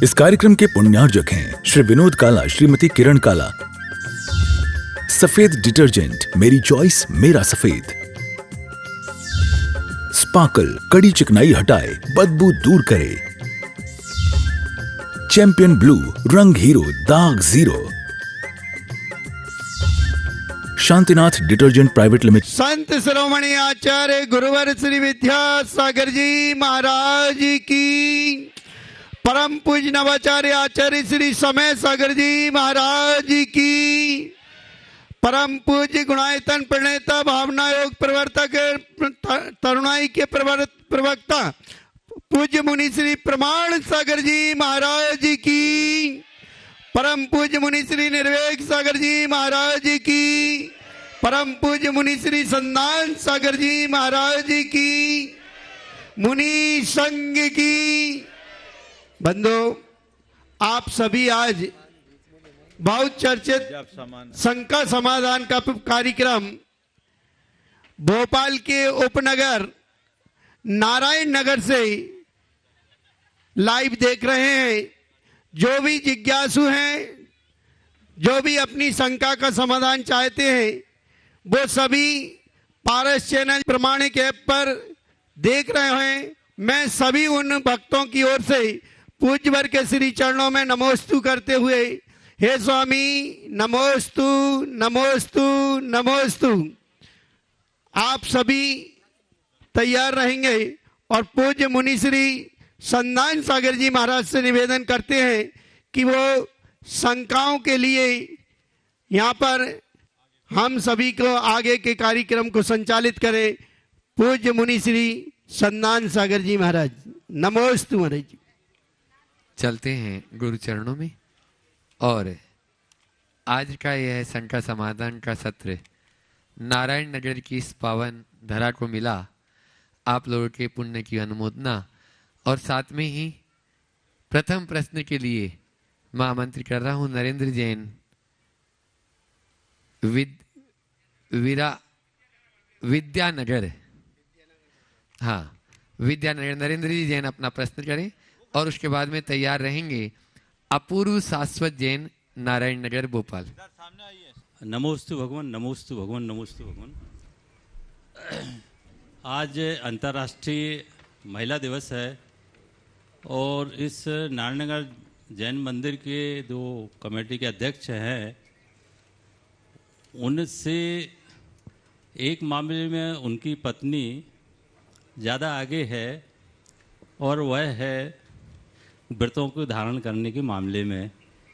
इस कार्यक्रम के पुण्यार्जक हैं श्री विनोद काला, श्रीमती किरण काला। सफेद डिटर्जेंट, मेरी चॉइस मेरा सफेद। स्पार्कल, कड़ी चिकनाई हटाए, बदबू दूर करे। चैंपियन ब्लू, रंग हीरो, दाग zero. Shantinath detergent private limited. Sant Shiromani आचार्य गुरुवर श्री विद्यासागर जी महाराज की, परम पूज्य नवाचार्य आचार्य श्री समय सागर जी महाराज की, परम पूज्य गुणायतन प्रणेता, भावना योग प्रवर्तक, तरुणाई के प्रवक्ता पूज्य मुनि श्री प्रमाण सागर जी महाराज की, परम पूज्य मुनि श्री निर्वेक सागर जी महाराज की, परम पूज्य मुनि श्री संदान सागर जी महाराज की, मुनि संघ की। बंधु, आप सभी आज बहुत चर्चित शंका समाधान का कार्यक्रम भोपाल के उपनगर नारायण नगर से लाइव देख रहे हैं। जो भी जिज्ञासु हैं, जो भी अपनी शंका का समाधान चाहते हैं, वो सभी पारस चैनल प्रमाणिक ऐप पर देख रहे हैं। मैं सभी उन भक्तों की ओर से पूज्यवर के श्री चरणों में नमोस्तु करते हुए, हे स्वामी नमोस्तु नमोस्तु नमोस्तु। आप सभी तैयार रहेंगे और पूज्य मुनि श्री संदान सागर जी महाराज से निवेदन करते हैं कि वो शंकाओं के लिए यहाँ पर हम सभी को आगे के कार्यक्रम को संचालित करें। पूज्य मुनि श्री संदान सागर जी महाराज, नमोस्तु महाराज जी। चलते हैं गुरु चरणों में। और आज का यह शंका समाधान का सत्र नारायण नगर की इस पावन धरा को मिला। आप लोगों के पुण्य की अनुमोदना और साथ में ही प्रथम प्रश्न के लिए मैं आमंत्रित कर रहा हूं नरेंद्र जैन, विद्यानगर। हाँ, विद्यानगर। नरेंद्र जी जैन अपना प्रश्न करें और उसके बाद में तैयार रहेंगे अपूर्व शाश्वत जैन, नारायण नगर, भोपाल। नमोस्तु भगवान, नमोस्तु भगवान, नमोस्तु भगवान। आज अंतर्राष्ट्रीय महिला दिवस है और इस नारायणनगर जैन मंदिर के जो कमेटी के अध्यक्ष हैं, उनसे एक मामले में उनकी पत्नी ज़्यादा आगे है और वह है व्रतों को धारण करने के मामले में।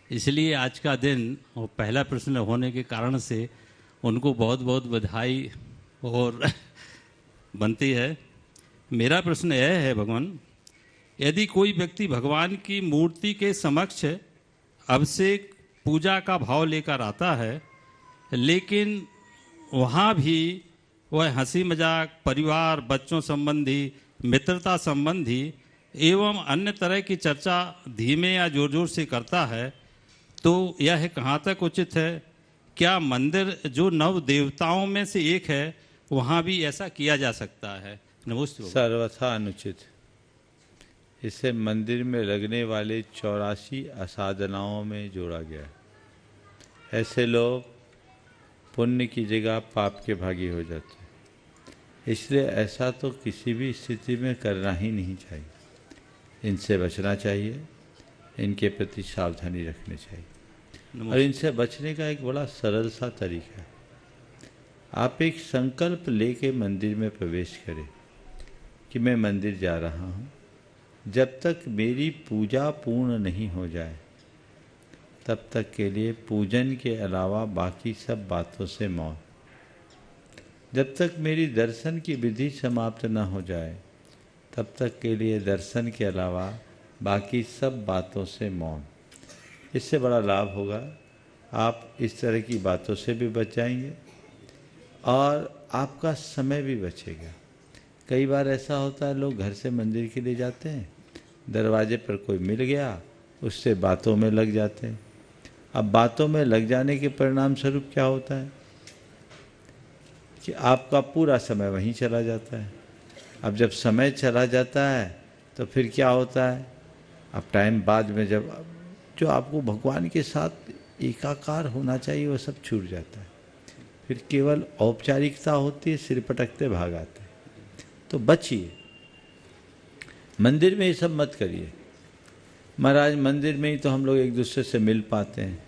इसलिए आज का दिन और पहला प्रश्न होने के कारण से उनको बहुत बहुत बधाई और बनती है। मेरा प्रश्न यह है भगवान, यदि कोई व्यक्ति भगवान की मूर्ति के समक्ष अभिषेक पूजा का भाव लेकर आता है, लेकिन वहाँ भी वह हंसी मजाक, परिवार, बच्चों संबंधी, मित्रता संबंधी एवं अन्य तरह की चर्चा धीमे या जोर जोर से करता है, तो यह कहाँ तक उचित है? क्या मंदिर जो नव देवताओं में से एक है, वहाँ भी ऐसा किया जा सकता है? नमस्ते। सर्वथा अनुचित। इसे मंदिर में लगने वाले 84 असाधनाओं में जोड़ा गया है। ऐसे लोग पुण्य की जगह पाप के भागी हो जाते हैं। इसलिए ऐसा तो किसी भी स्थिति में करना ही नहीं चाहिए। इनसे बचना चाहिए, इनके प्रति सावधानी रखनी चाहिए। और इनसे बचने का एक बड़ा सरल सा तरीका है। आप एक संकल्प लेके मंदिर में प्रवेश करें कि मैं मंदिर जा रहा हूँ, जब तक मेरी पूजा पूर्ण नहीं हो जाए तब तक के लिए पूजन के अलावा बाकी सब बातों से मौन। जब तक मेरी दर्शन की विधि समाप्त न हो जाए तब तक के लिए दर्शन के अलावा बाकी सब बातों से मौन। इससे बड़ा लाभ होगा। आप इस तरह की बातों से भी बच जाएंगे और आपका समय भी बचेगा। कई बार ऐसा होता है, लोग घर से मंदिर के लिए जाते हैं, दरवाजे पर कोई मिल गया, उससे बातों में लग जाते हैं। अब बातों में लग जाने के परिणाम स्वरूप क्या होता है कि आपका पूरा समय वहीं चला जाता है। अब जब समय चला जाता है तो फिर क्या होता है, अब टाइम बाद में जब जो आपको भगवान के साथ एकाकार होना चाहिए वो सब छूट जाता है, फिर केवल औपचारिकता होती है, सिर पटकते भाग आते हैं। तो बचिए, मंदिर में ये सब मत करिए। महाराज मंदिर में ही तो हम लोग एक दूसरे से मिल पाते हैं,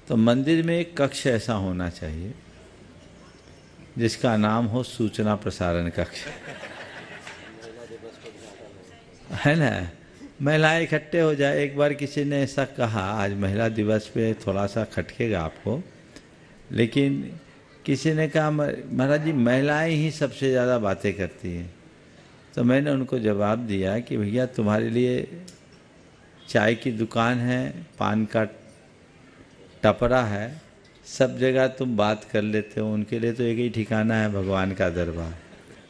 तो मंदिर में एक कक्ष ऐसा होना चाहिए जिसका नाम हो सूचना प्रसारण कक्ष, है ना। महिलाएं इकट्ठे हो जाए। एक बार किसी ने ऐसा कहा, आज महिला दिवस पे थोड़ा सा खटकेगा आपको, लेकिन किसी ने कहा महाराज जी महिलाएं ही सबसे ज़्यादा बातें करती हैं। तो मैंने उनको जवाब दिया कि भैया तुम्हारे लिए चाय की दुकान है, पान का टपरा है, सब जगह तुम बात कर लेते हो, उनके लिए तो एक ही ठिकाना है भगवान का दरबार।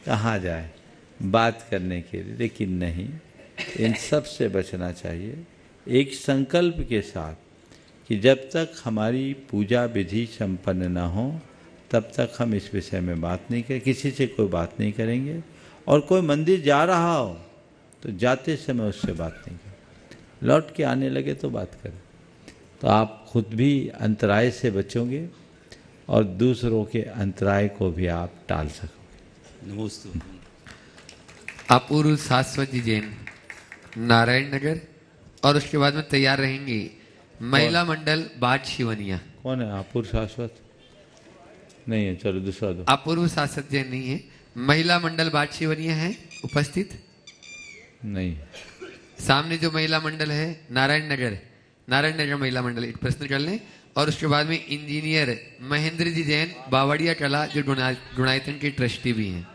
कहाँ जाए बात करने के लिए? लेकिन नहीं, इन सब से बचना चाहिए एक संकल्प के साथ कि जब तक हमारी पूजा विधि संपन्न न हो तब तक हम इस विषय में बात नहीं करें, किसी से कोई बात नहीं करेंगे। और कोई मंदिर जा रहा हो तो जाते समय उससे बात नहीं करें, लौट के आने लगे तो बात करें। तो आप खुद भी अंतराय से बचोगे और दूसरों के अंतराय को भी आप टाल सकोगे। नमस्ते। अपूर्व शाश्वत जी जैन, नारायण नगर, और उसके बाद में तैयार रहेंगी महिला मंडल बाट शिवनिया। कौन है? अपूर्व शाश्वत नहीं है, चलो दूसरा दो। अपूर्व शाश्वत जैन नहीं है, महिला मंडल बाट शिवनिया है उपस्थित नहीं। सामने जो महिला मंडल है नारायण नगर महिला मंडल, एक प्रश्न कर लें। और उसके बाद में इंजीनियर महेंद्र जी जैन, बावड़िया कला, जो गुणायतन के ट्रस्टी भी हैं।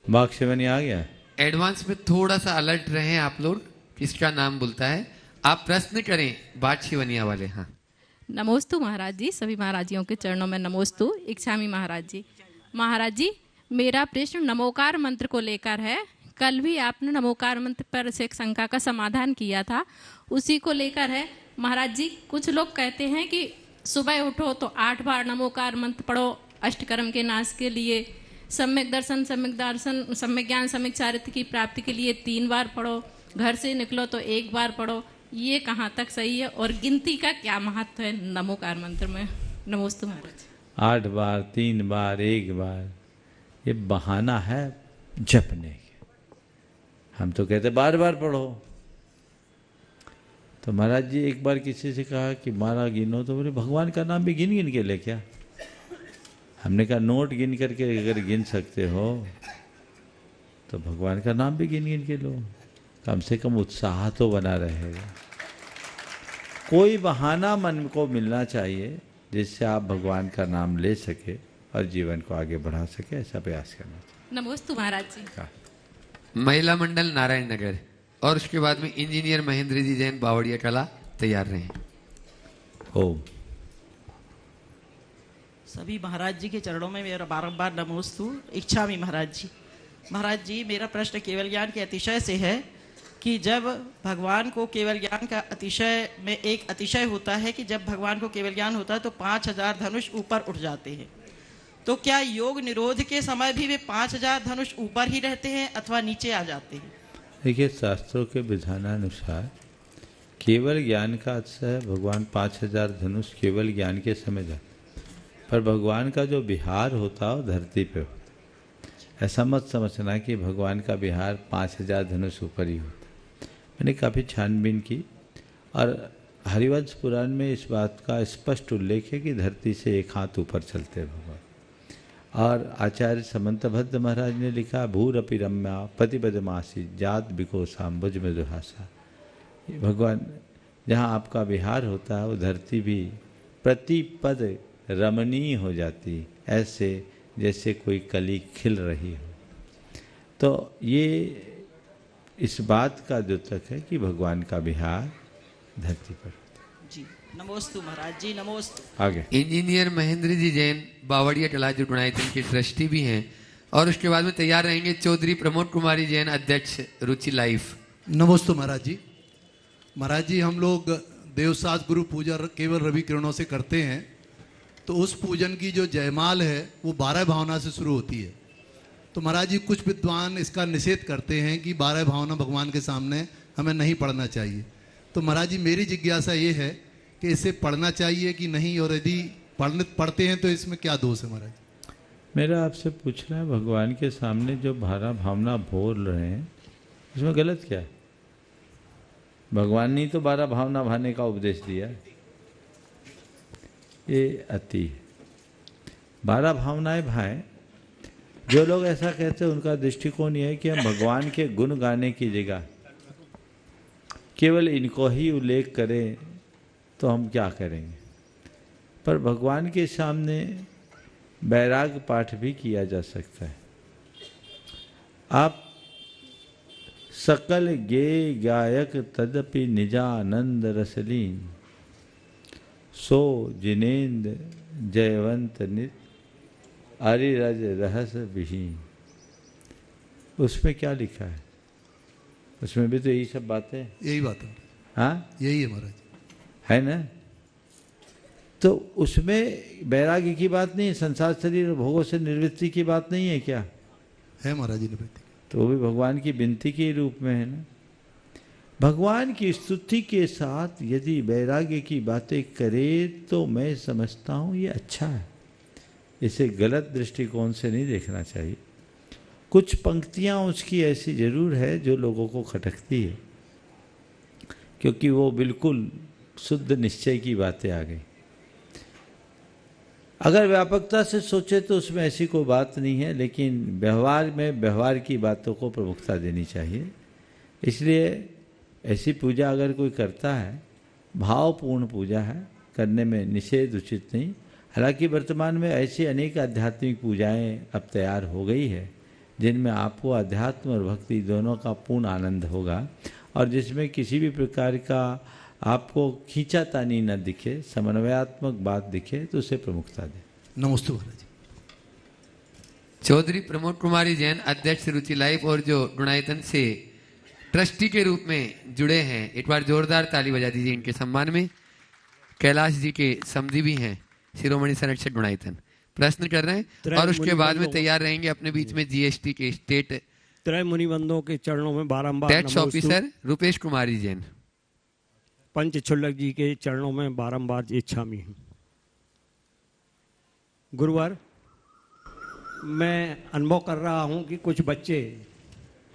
बाघ शिवनी आ गया। एडवांस में थोड़ा सा अलर्ट रहें आप लोग, किसका नाम बोलता है। आप प्रश्न करें बाट शिवनिया वाले। हाँ, नमोस्तु महाराज जी, सभी महाराजियों के चरणों में नमोस्तु। इच्छामी महाराज जी। महाराज जी, मेरा प्रश्न नमोकार मंत्र को लेकर है। कल भी आपने नमोकार मंत्र पर से एक शंका का समाधान किया था, उसी को लेकर है। महाराज जी, कुछ लोग कहते हैं कि सुबह उठो तो 8 बार नमोकार मंत्र पढ़ो अष्टकर्म के नाश के लिए, सम्यक दर्शन, सम्यक ज्ञान, सम्यक चारित्र की प्राप्ति के लिए 3 बार पढ़ो, घर से निकलो तो 1 बार पढ़ो। ये कहाँ तक सही है और गिनती का क्या महत्व है नमोकार मंत्र में? नमोस्तु महाराज। 8 बार, 3 बार, 1 बार, ये बहाना है जपने के। हम तो कहते बार बार पढ़ो। तो महाराज जी एक बार किसी से कहा कि 12 गिनो, तो बोले भगवान का नाम भी गिन गिन के ले क्या? हमने कहा नोट गिन करके अगर गिन सकते हो तो भगवान का नाम भी गिन गिन के लो, कम से कम उत्साह तो बना रहेगा। कोई बहाना मन को मिलना चाहिए जिससे आप भगवान का नाम ले सके और जीवन को आगे बढ़ा सके, ऐसा प्रयास करना चाहिए। नमोस्तु महाराज जी। महिला मंडल नारायण नगर, और उसके बाद में इंजीनियर महेंद्र जी जैन, बावड़िया कला, तैयार रहें। ओम। सभी महाराज जी के चरणों में मेरा बारंबार नमोस्तु। इच्छामी महाराज जी। महाराज जी, मेरा प्रश्न केवल ज्ञान के अतिशय से है कि जब भगवान को केवल ज्ञान का अतिशय में एक अतिशय होता है कि जब भगवान को केवल ज्ञान होता है तो 5000 धनुष ऊपर उठ जाते हैं, तो क्या योग निरोध के समय भी वे 5000 धनुष ऊपर ही रहते हैं अथवा नीचे आ जाते हैं? देखिए, शास्त्रों के विधानानुसार केवल ज्ञान का अतिशय भगवान 5000 धनुष केवल ज्ञान के समय जाते, पर भगवान का जो विहार होता है वो धरती पे होता। ऐसा मत समझना कि भगवान का विहार 5000 धनुष ऊपर ही होता। मैंने काफ़ी छानबीन की और हरिवंश पुराण में इस बात का स्पष्ट उल्लेख है कि धरती से 1 हाथ ऊपर चलते हैं भगवान। और आचार्य समंतभद्र महाराज ने लिखा, भूरपि रम्या पतिपदमासी जात बिकोसाम भुज में दुहासा। भगवान जहाँ आपका विहार होता है वो धरती भी प्रतिपद रमणीय हो जाती, ऐसे जैसे कोई कली खिल रही हो। तो ये इस बात का द्योतक है कि भगवान का विहार धरती पर होता है। जी नमोस्तु महाराज जी, नमोस्तु। आगे इंजीनियर महेंद्र जी जैन, बावड़िया कला, जो गुणायतन के ट्रस्टी भी हैं, और उसके बाद में तैयार रहेंगे चौधरी प्रमोद कुमारी जैन, अध्यक्ष रुचि लाइफ। नमोस्तु महाराज जी। महाराज जी, हम लोग देवसास गुरु पूजा केवल रवि किरणों से करते हैं, तो उस पूजन की जो जयमाल है वो 12 भावना से शुरू होती है। तो महाराज जी कुछ विद्वान इसका निषेध करते हैं कि 12 भावना भगवान के सामने हमें नहीं पढ़ना चाहिए। तो महाराज जी मेरी जिज्ञासा ये है कि इसे पढ़ना चाहिए कि नहीं, और यदि पढ़ते हैं तो इसमें क्या दोष है महाराज? मेरा आपसे पूछना है, भगवान के सामने जो 12 भावना बोल रहे हैं इसमें गलत क्या है? भगवान ने तो 12 भावना भाने का उपदेश दिया, ये अति है। 12 भावनाएं भाएं। जो लोग ऐसा कहते हैं उनका दृष्टिकोण यह है कि हम भगवान के गुण गाने की जगह केवल इनको ही उल्लेख करें तो हम क्या करेंगे। पर भगवान के सामने वैराग पाठ भी किया जा सकता है। आप सकल गे गायक तदपि निजानंद रसलीन सो जिनेन्द्र जयवंत नित अरिरज रहस विहीन, उसमें क्या लिखा है? उसमें भी तो यही सब बातें, यही बात है। हाँ, यही है महाराज, है ना? तो उसमें वैराग्य की बात नहीं है, संसार शरीर और भोगों से निवृत्ति की बात नहीं है क्या? है महाराज जी निवृत्ति। तो वो भी भगवान की विनती के रूप में है ना। भगवान की स्तुति के साथ यदि वैराग्य की बातें करे तो मैं समझता हूँ ये अच्छा है, इसे गलत दृष्टिकोण से नहीं देखना चाहिए। कुछ पंक्तियाँ उसकी ऐसी जरूर है जो लोगों को खटकती है, क्योंकि वो बिल्कुल शुद्ध निश्चय की बातें आ गई। अगर व्यापकता से सोचे तो उसमें ऐसी कोई बात नहीं है, लेकिन व्यवहार में व्यवहार की बातों को प्रमुखता देनी चाहिए। इसलिए ऐसी पूजा अगर कोई करता है, भावपूर्ण पूजा है, करने में निषेध उचित नहीं। हालांकि वर्तमान में ऐसी अनेक आध्यात्मिक पूजाएं अब तैयार हो गई है जिनमें आपको अध्यात्म और भक्ति दोनों का पूर्ण आनंद होगा, और जिसमें किसी भी प्रकार का आपको खींचातानी न दिखे, समन्वयात्मक बात दिखे तो उसे प्रमुखता दे। नमस्ते महाराज जी। चौधरी प्रमोद कुमारी जैन, अध्यक्ष रुचि लाइफ और जो गुणायतन से ट्रस्टी के रूप में जुड़े हैं, एक बार जोरदार ताली बजा दीजिए इनके सम्मान में। कैलाश जी के समधी भी हैं, शिरोमणि संरक्षक गुणायतन। प्रश्न कर रहे हैं और उसके बाद में तैयार रहेंगे अपने बीच में जीएसटी के स्टेट त्रय मुनिबंधों के चरणों में बारंबार टैक्स ऑफिसर रुपेश कुमारी जैन, पंच छुल्लक जी के चरणों में बारंबार इच्छामी हूँ। गुरुवार मैं अनुभव कर रहा हूँ कि कुछ बच्चे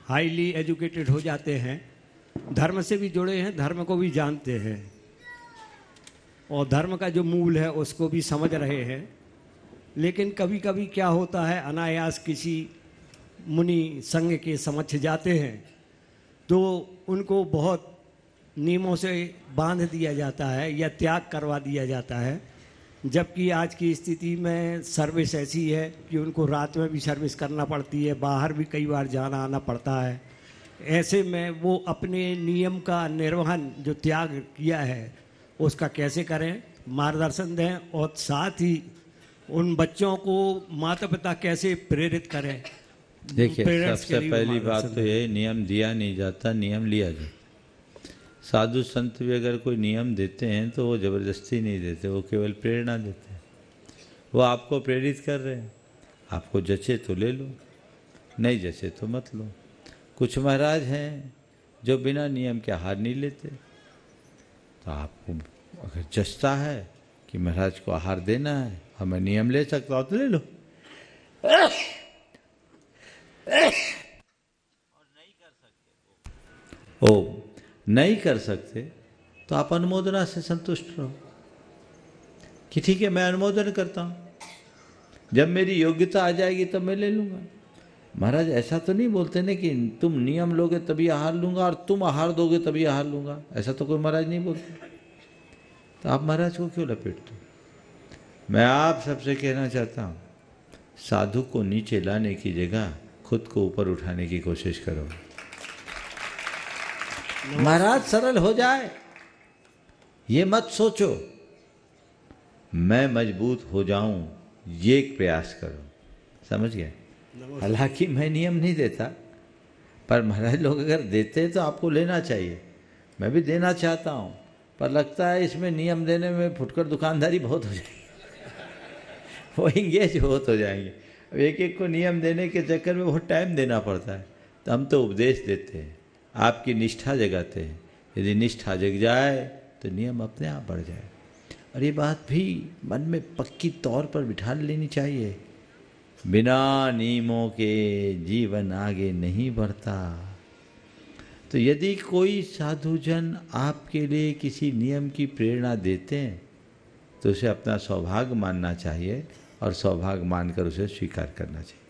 हाईली एजुकेटेड हो जाते हैं, धर्म से भी जुड़े हैं, धर्म को भी जानते हैं और धर्म का जो मूल है उसको भी समझ रहे हैं, लेकिन कभी कभी क्या होता है, अनायास किसी मुनि संघ के समक्ष जाते हैं तो उनको बहुत नियमों से बांध दिया जाता है या त्याग करवा दिया जाता है। जबकि आज की स्थिति में सर्विस ऐसी है कि उनको रात में भी सर्विस करना पड़ती है, बाहर भी कई बार जाना आना पड़ता है। ऐसे में वो अपने नियम का निर्वहन जो त्याग किया है उसका कैसे करें, मार्गदर्शन दें, और साथ ही उन बच्चों को माता पिता कैसे प्रेरित करें। देखिए, सबसे पहली बात तो ये, नियम दिया नहीं जाता, नियम लिया जाता। साधु संत भी अगर कोई नियम देते हैं तो वो ज़बरदस्ती नहीं देते, वो केवल प्रेरणा देते हैं। वो आपको प्रेरित कर रहे हैं, आपको जचे तो ले लो, नहीं जचे तो मत लो। कुछ महाराज हैं जो बिना नियम के आहार नहीं लेते, तो आपको अगर जचता है कि महाराज को आहार देना है, हमें नियम ले सकता हो तो ले लो। नहीं कर सकते तो आप अनुमोदना से संतुष्ट रहो कि ठीक है, मैं अनुमोदन करता हूँ, जब मेरी योग्यता आ जाएगी तब मैं ले लूँगा। महाराज ऐसा तो नहीं बोलते ना कि तुम नियम लोगे तभी आहार लूँगा और तुम आहार दोगे तभी आहार लूँगा, ऐसा तो कोई महाराज नहीं बोलते। तो आप महाराज को क्यों लपेटते? मैं आप सबसे कहना चाहता हूँ, साधु को नीचे लाने की जगह खुद को ऊपर उठाने की कोशिश करो। महाराज सरल हो जाए, ये मत सोचो मैं मजबूत हो जाऊं, ये एक प्रयास करो। समझ गए? हालांकि मैं नियम नहीं देता, पर महाराज लोग अगर देते हैं तो आपको लेना चाहिए। मैं भी देना चाहता हूं, पर लगता है इसमें नियम देने में फुटकर दुकानदारी बहुत हो जाएगी, वो इंगेज बहुत हो जाएंगे। अब एक एक को नियम देने के चक्कर में बहुत टाइम देना पड़ता है। तो हम तो उपदेश देते हैं, आपकी निष्ठा जगाते हैं। यदि निष्ठा जग जाए तो नियम अपने आप बढ़ जाए। और ये बात भी मन में पक्की तौर पर बिठा लेनी चाहिए, बिना नियमों के जीवन आगे नहीं बढ़ता। तो यदि कोई साधुजन आपके लिए किसी नियम की प्रेरणा देते हैं तो उसे अपना सौभाग्य मानना चाहिए और सौभाग्य मानकर उसे स्वीकार करना चाहिए।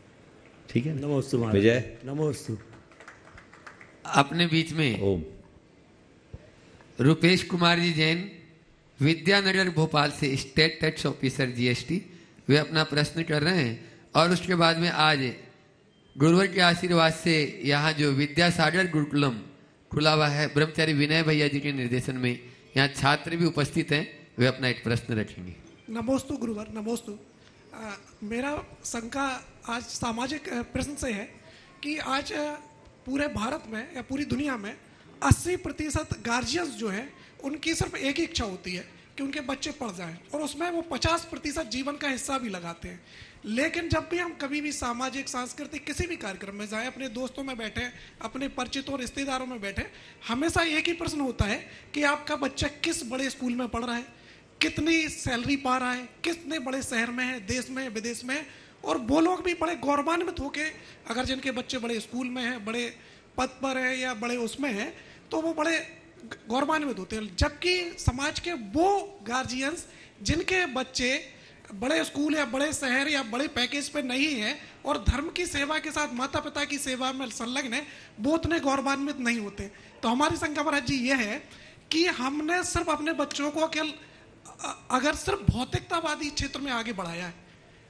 ठीक है, नमोस्तु विजय। नमोस्तु। अपने बीच में ओम। रुपेश कुमार जी जैन, विद्यानगर भोपाल से, स्टेट टैक्स ऑफिसर जीएसटी, वे अपना प्रश्न कर रहे हैं। और उसके बाद में आज गुरुवर के आशीर्वाद से यहाँ जो विद्यासागर गुरुकुलम खुला हुआ है, ब्रह्मचारी विनय भैया जी के निर्देशन में, यहाँ छात्र भी उपस्थित हैं, वे अपना एक प्रश्न रखेंगे। नमोस्तु गुरुवर, नमोस्तु। मेरा शंका आज सामाजिक प्रश्न से है कि आज पूरे भारत में या पूरी दुनिया में 80% गार्जियंस जो है उनकी सिर्फ एक ही इच्छा होती है कि उनके बच्चे पढ़ जाएं, और उसमें वो 50% जीवन का हिस्सा भी लगाते हैं। लेकिन जब भी हम कभी भी सामाजिक सांस्कृतिक किसी भी कार्यक्रम में जाएं, अपने दोस्तों में बैठे, अपने परिचितों रिश्तेदारों में बैठे, हमेशा एक ही प्रश्न होता है कि आपका बच्चा किस बड़े स्कूल में पढ़ रहा है, कितनी सैलरी पा रहा है, कितने बड़े शहर में है, देश में है, विदेश में है। और वो लोग भी बड़े गौरवान्वित होके, अगर जिनके बच्चे बड़े स्कूल में हैं, बड़े पद पर है या बड़े उसमें हैं, तो वो बड़े गौरवान्वित होते हैं। जबकि समाज के वो गार्जियंस जिनके बच्चे बड़े स्कूल या बड़े शहर या बड़े पैकेज पे नहीं है और धर्म की सेवा के साथ माता पिता की सेवा में संलग्न है, वो उतने गौरवान्वित नहीं होते। तो हमारी शंका महाराज जी ये है कि हमने सिर्फ अपने बच्चों को केवल अगर सिर्फ भौतिकतावादी क्षेत्र में आगे बढ़ाया है,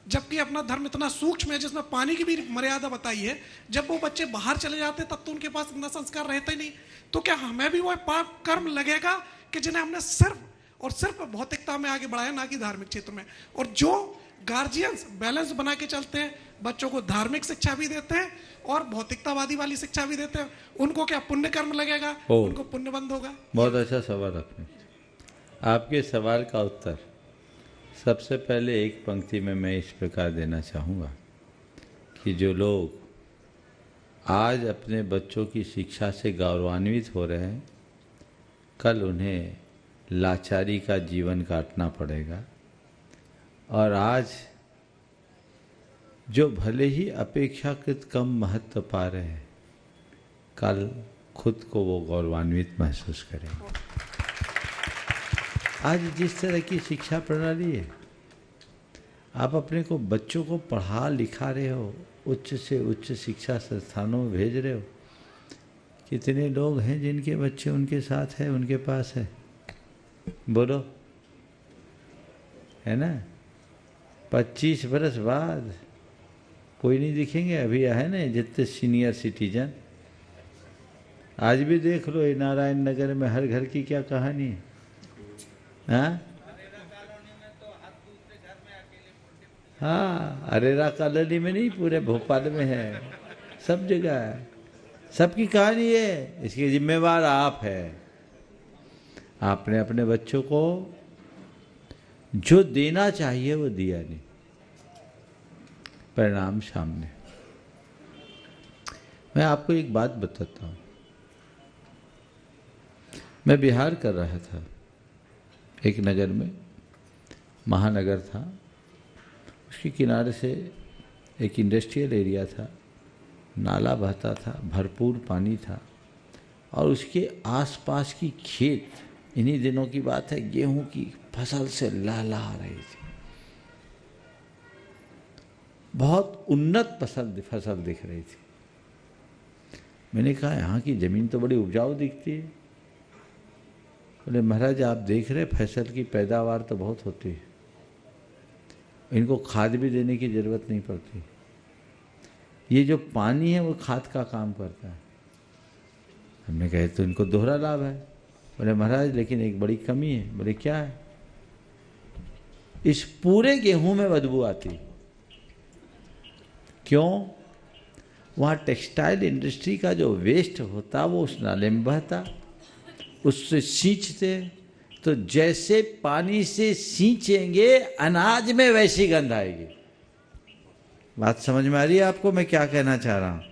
जबकि अपना धर्म इतना सूक्ष्म है जिसमें पानी की भी मर्यादा बताई है, जब वो बच्चे बाहर चले जाते तब तो उनके पास इतना संस्कार रहता ही नहीं। तो क्या हमें भी वो पाप कर्म लगेगा कि जिन्हें हमने सिर्फ और सिर्फ भौतिकता में आगे बढ़ाया, ना कि धार्मिक क्षेत्र में? और जो गार्जियंस बैलेंस बना के चलते हैं, बच्चों को धार्मिक शिक्षा भी देते हैं और भौतिकतावादी वाली शिक्षा भी देते हैं, उनको क्या पुण्य कर्म लगेगा? उनको पुण्य बंद होगा? बहुत अच्छा सवाल आपने। आपके सवाल का उत्तर सबसे पहले एक पंक्ति में मैं इस प्रकार देना चाहूँगा कि जो लोग आज अपने बच्चों की शिक्षा से गौरवान्वित हो रहे हैं, कल उन्हें लाचारी का जीवन काटना पड़ेगा। और आज जो भले ही अपेक्षाकृत कम महत्व पा रहे हैं, कल खुद को वो गौरवान्वित महसूस करेंगे। आज जिस तरह की शिक्षा प्रणाली है, आप अपने को बच्चों को पढ़ा लिखा रहे हो, उच्च से उच्च शिक्षा संस्थानों में भेज रहे हो। कितने लोग हैं जिनके बच्चे उनके साथ है, उनके पास है? बोलो, है ना? 25 बरस बाद कोई नहीं दिखेंगे। अभी है ना जितने सीनियर सिटीजन, आज भी देख लो नारायण नगर में हर घर की क्या कहानी है। हाँ, अरेरा कॉलोनी में नहीं, पूरे भोपाल में है, सब जगह है, सबकी कहानी है। इसके जिम्मेवार आप है। आपने अपने बच्चों को जो देना चाहिए वो दिया नहीं, परिणाम सामने। मैं आपको एक बात बताता हूँ। मैं बिहार कर रहा था, एक नगर में, महानगर था, उसके किनारे से एक इंडस्ट्रियल एरिया था, नाला बहता था, भरपूर पानी था, और उसके आसपास की खेत, इन्हीं दिनों की बात है, गेहूं की फसल से लहलहा रही थी। बहुत उन्नत फसल दिख रही थी। मैंने कहा यहाँ की ज़मीन तो बड़ी उपजाऊ दिखती है। बोले महाराज आप देख रहे, फसल की पैदावार तो बहुत होती है, इनको खाद भी देने की ज़रूरत नहीं पड़ती। ये जो पानी है वो खाद का काम करता है। हमने कहा तो इनको दोहरा लाभ है। बोले महाराज लेकिन एक बड़ी कमी है। बोले क्या है? इस पूरे गेहूं में बदबू आती। क्यों? वहाँ टेक्सटाइल इंडस्ट्री का जो वेस्ट होता वो उस नाले में बहता, उससे सींचते, तो जैसे पानी से सींचेंगे अनाज में वैसी गंध आएगी। बात समझ में आ रही है आपको मैं क्या कहना चाह रहा हूं?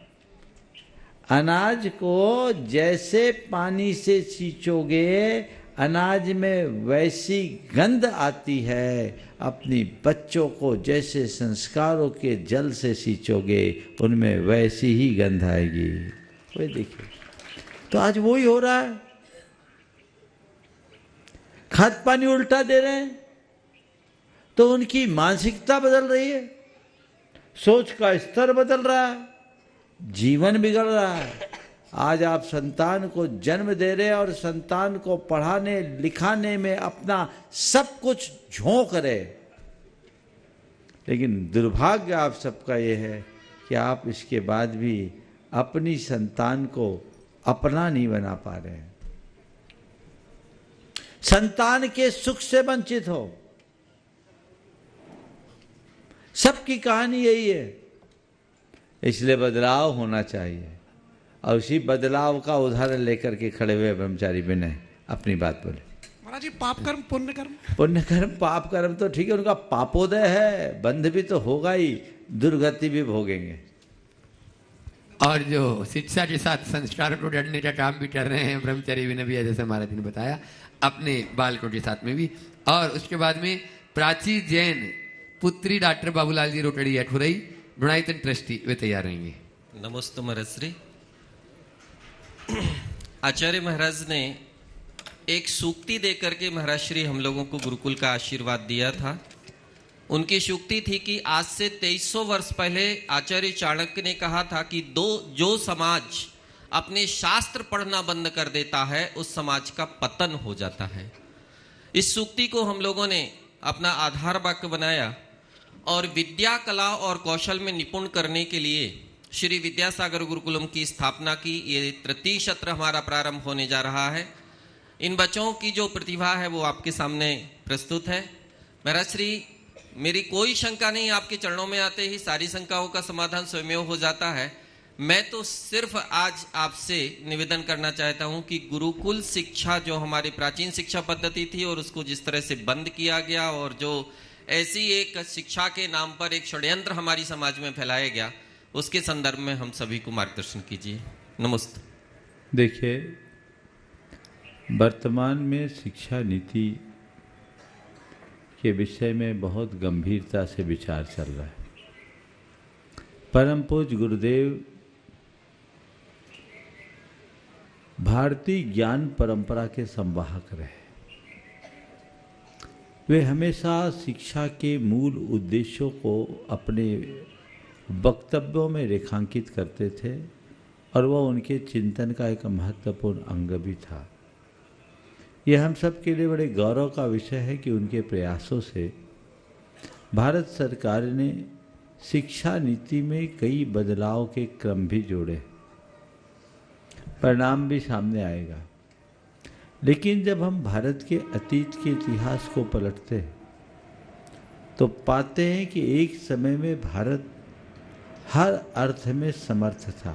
अनाज को जैसे पानी से सींचोगे अनाज में वैसी गंध आती है, अपनी बच्चों को जैसे संस्कारों के जल से सींचोगे उनमें वैसी ही गंध आएगी। वही देखिए, तो आज वही हो रहा है। खाद पानी उल्टा दे रहे हैं तो उनकी मानसिकता बदल रही है, सोच का स्तर बदल रहा है, जीवन बिगड़ रहा है। आज आप संतान को जन्म दे रहे हैं और संतान को पढ़ाने लिखाने में अपना सब कुछ झोंक रहे, लेकिन दुर्भाग्य आप सबका ये है कि आप इसके बाद भी अपनी संतान को अपना नहीं बना पा रहे हैं, संतान के सुख से वंचित हो। सबकी कहानी यही है, इसलिए बदलाव होना चाहिए। और उसी बदलाव का उदाहरण लेकर के खड़े हुए ब्रह्मचारी विनय अपनी बात बोले। महाराज जी, पाप कर्म पुण्य कर्म, पुण्य कर्म पाप कर्म तो ठीक है, उनका पापोदय है, बंध भी तो होगा ही, दुर्गति भी भोगेंगे। और जो शिक्षा के साथ संस्कार को गढ़ने का काम भी कर रहे हैं ब्रह्मचारी विनय भी, जैसे महाराज ने बताया, अपने बालकों के साथ में भी। और उसके बाद में प्राची जैन पुत्री डॉक्टर बाबूलाल जी रोकड़ी अठुरई गुणायतन ट्रस्टी वे तैयार रहेंगे। नमस्ते महाराज श्री। आचार्य महाराज ने एक सूक्ति दे करके महाराज श्री हम लोगों को गुरुकुल का आशीर्वाद दिया था। उनकी सूक्ति थी कि आज से 2300 वर्ष पहले आचार्य चाणक्य ने कहा था कि जो समाज अपने शास्त्र पढ़ना बंद कर देता है उस समाज का पतन हो जाता है। इस सूक्ति को हम लोगों ने अपना आधार वाक्य बनाया और विद्या कला और कौशल में निपुण करने के लिए श्री विद्यासागर गुरुकुलम की स्थापना की। ये तृतीय सत्र हमारा प्रारंभ होने जा रहा है। इन बच्चों की जो प्रतिभा है वो आपके सामने प्रस्तुत है। महाराज श्री, मेरी कोई शंका नहीं, आपके चरणों में आते ही सारी शंकाओं का समाधान स्वयं हो जाता है। मैं तो सिर्फ आज आपसे निवेदन करना चाहता हूं कि गुरुकुल शिक्षा जो हमारी प्राचीन शिक्षा पद्धति थी और उसको जिस तरह से बंद किया गया और जो ऐसी एक शिक्षा के नाम पर एक षड्यंत्र हमारी समाज में फैलाया गया, उसके संदर्भ में हम सभी को मार्गदर्शन कीजिए। नमस्ते। देखिए, वर्तमान में शिक्षा नीति के विषय में बहुत गंभीरता से विचार चल रहा है। परम पूज्य गुरुदेव भारतीय ज्ञान परंपरा के संवाहक रहे। वे हमेशा शिक्षा के मूल उद्देश्यों को अपने वक्तव्यों में रेखांकित करते थे और वह उनके चिंतन का एक महत्वपूर्ण अंग भी था। यह हम सब के लिए बड़े गौरव का विषय है कि उनके प्रयासों से भारत सरकार ने शिक्षा नीति में कई बदलाव के क्रम भी जोड़े, परिणाम भी सामने आएगा। लेकिन जब हम भारत के अतीत के इतिहास को पलटते हैं तो पाते हैं कि एक समय में भारत हर अर्थ में समर्थ था।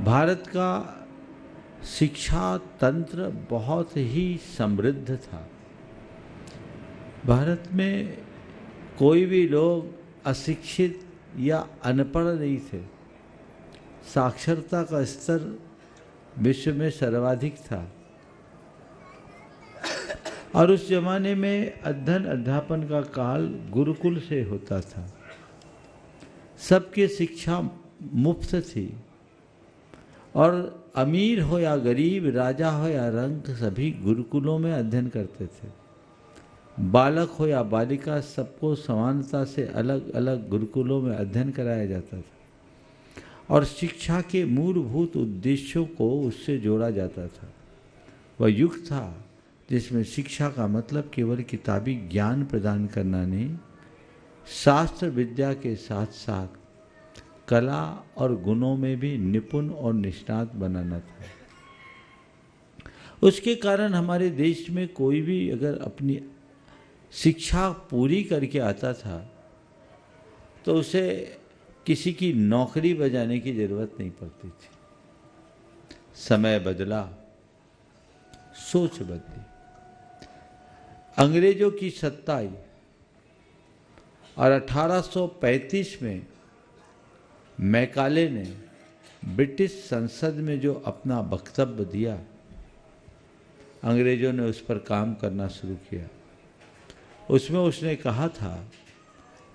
भारत का शिक्षा तंत्र बहुत ही समृद्ध था। भारत में कोई भी लोग अशिक्षित या अनपढ़ नहीं थे। साक्षरता का स्तर विश्व में सर्वाधिक था और उस जमाने में अध्ययन अध्यापन का काल गुरुकुल से होता था। सबके शिक्षा मुफ्त थी और अमीर हो या गरीब, राजा हो या रंक, सभी गुरुकुलों में अध्ययन करते थे। बालक हो या बालिका, सबको समानता से अलग अलग गुरुकुलों में अध्ययन कराया जाता था और शिक्षा के मूलभूत उद्देश्यों को उससे जोड़ा जाता था। वह युग था जिसमें शिक्षा का मतलब केवल किताबी ज्ञान प्रदान करना नहीं, शास्त्र विद्या के साथ साथ कला और गुणों में भी निपुण और निष्णात बनाना था। उसके कारण हमारे देश में कोई भी अगर अपनी शिक्षा पूरी करके आता था तो उसे किसी की नौकरी बजाने की जरूरत नहीं पड़ती थी। समय बदला, सोच बदली, अंग्रेजों की सत्ता आई और 1835 में मैकाले ने ब्रिटिश संसद में जो अपना वक्तव्य दिया, अंग्रेजों ने उस पर काम करना शुरू किया। उसमें उसने कहा था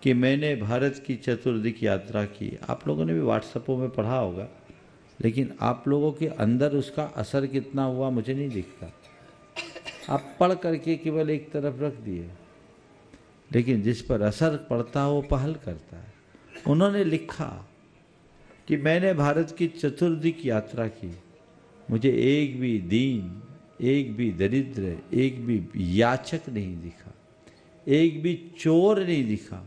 कि मैंने भारत की चतुर्दिक यात्रा की। आप लोगों ने भी व्हाट्सएपों में पढ़ा होगा, लेकिन आप लोगों के अंदर उसका असर कितना हुआ मुझे नहीं दिखता। आप पढ़ करके केवल एक तरफ रख दिए, लेकिन जिस पर असर पड़ता है वो पहल करता है। उन्होंने लिखा कि मैंने भारत की चतुर्दिक यात्रा की, मुझे एक भी दीन, एक भी दरिद्र, एक भी याचक नहीं दिखा, एक भी चोर नहीं दिखा।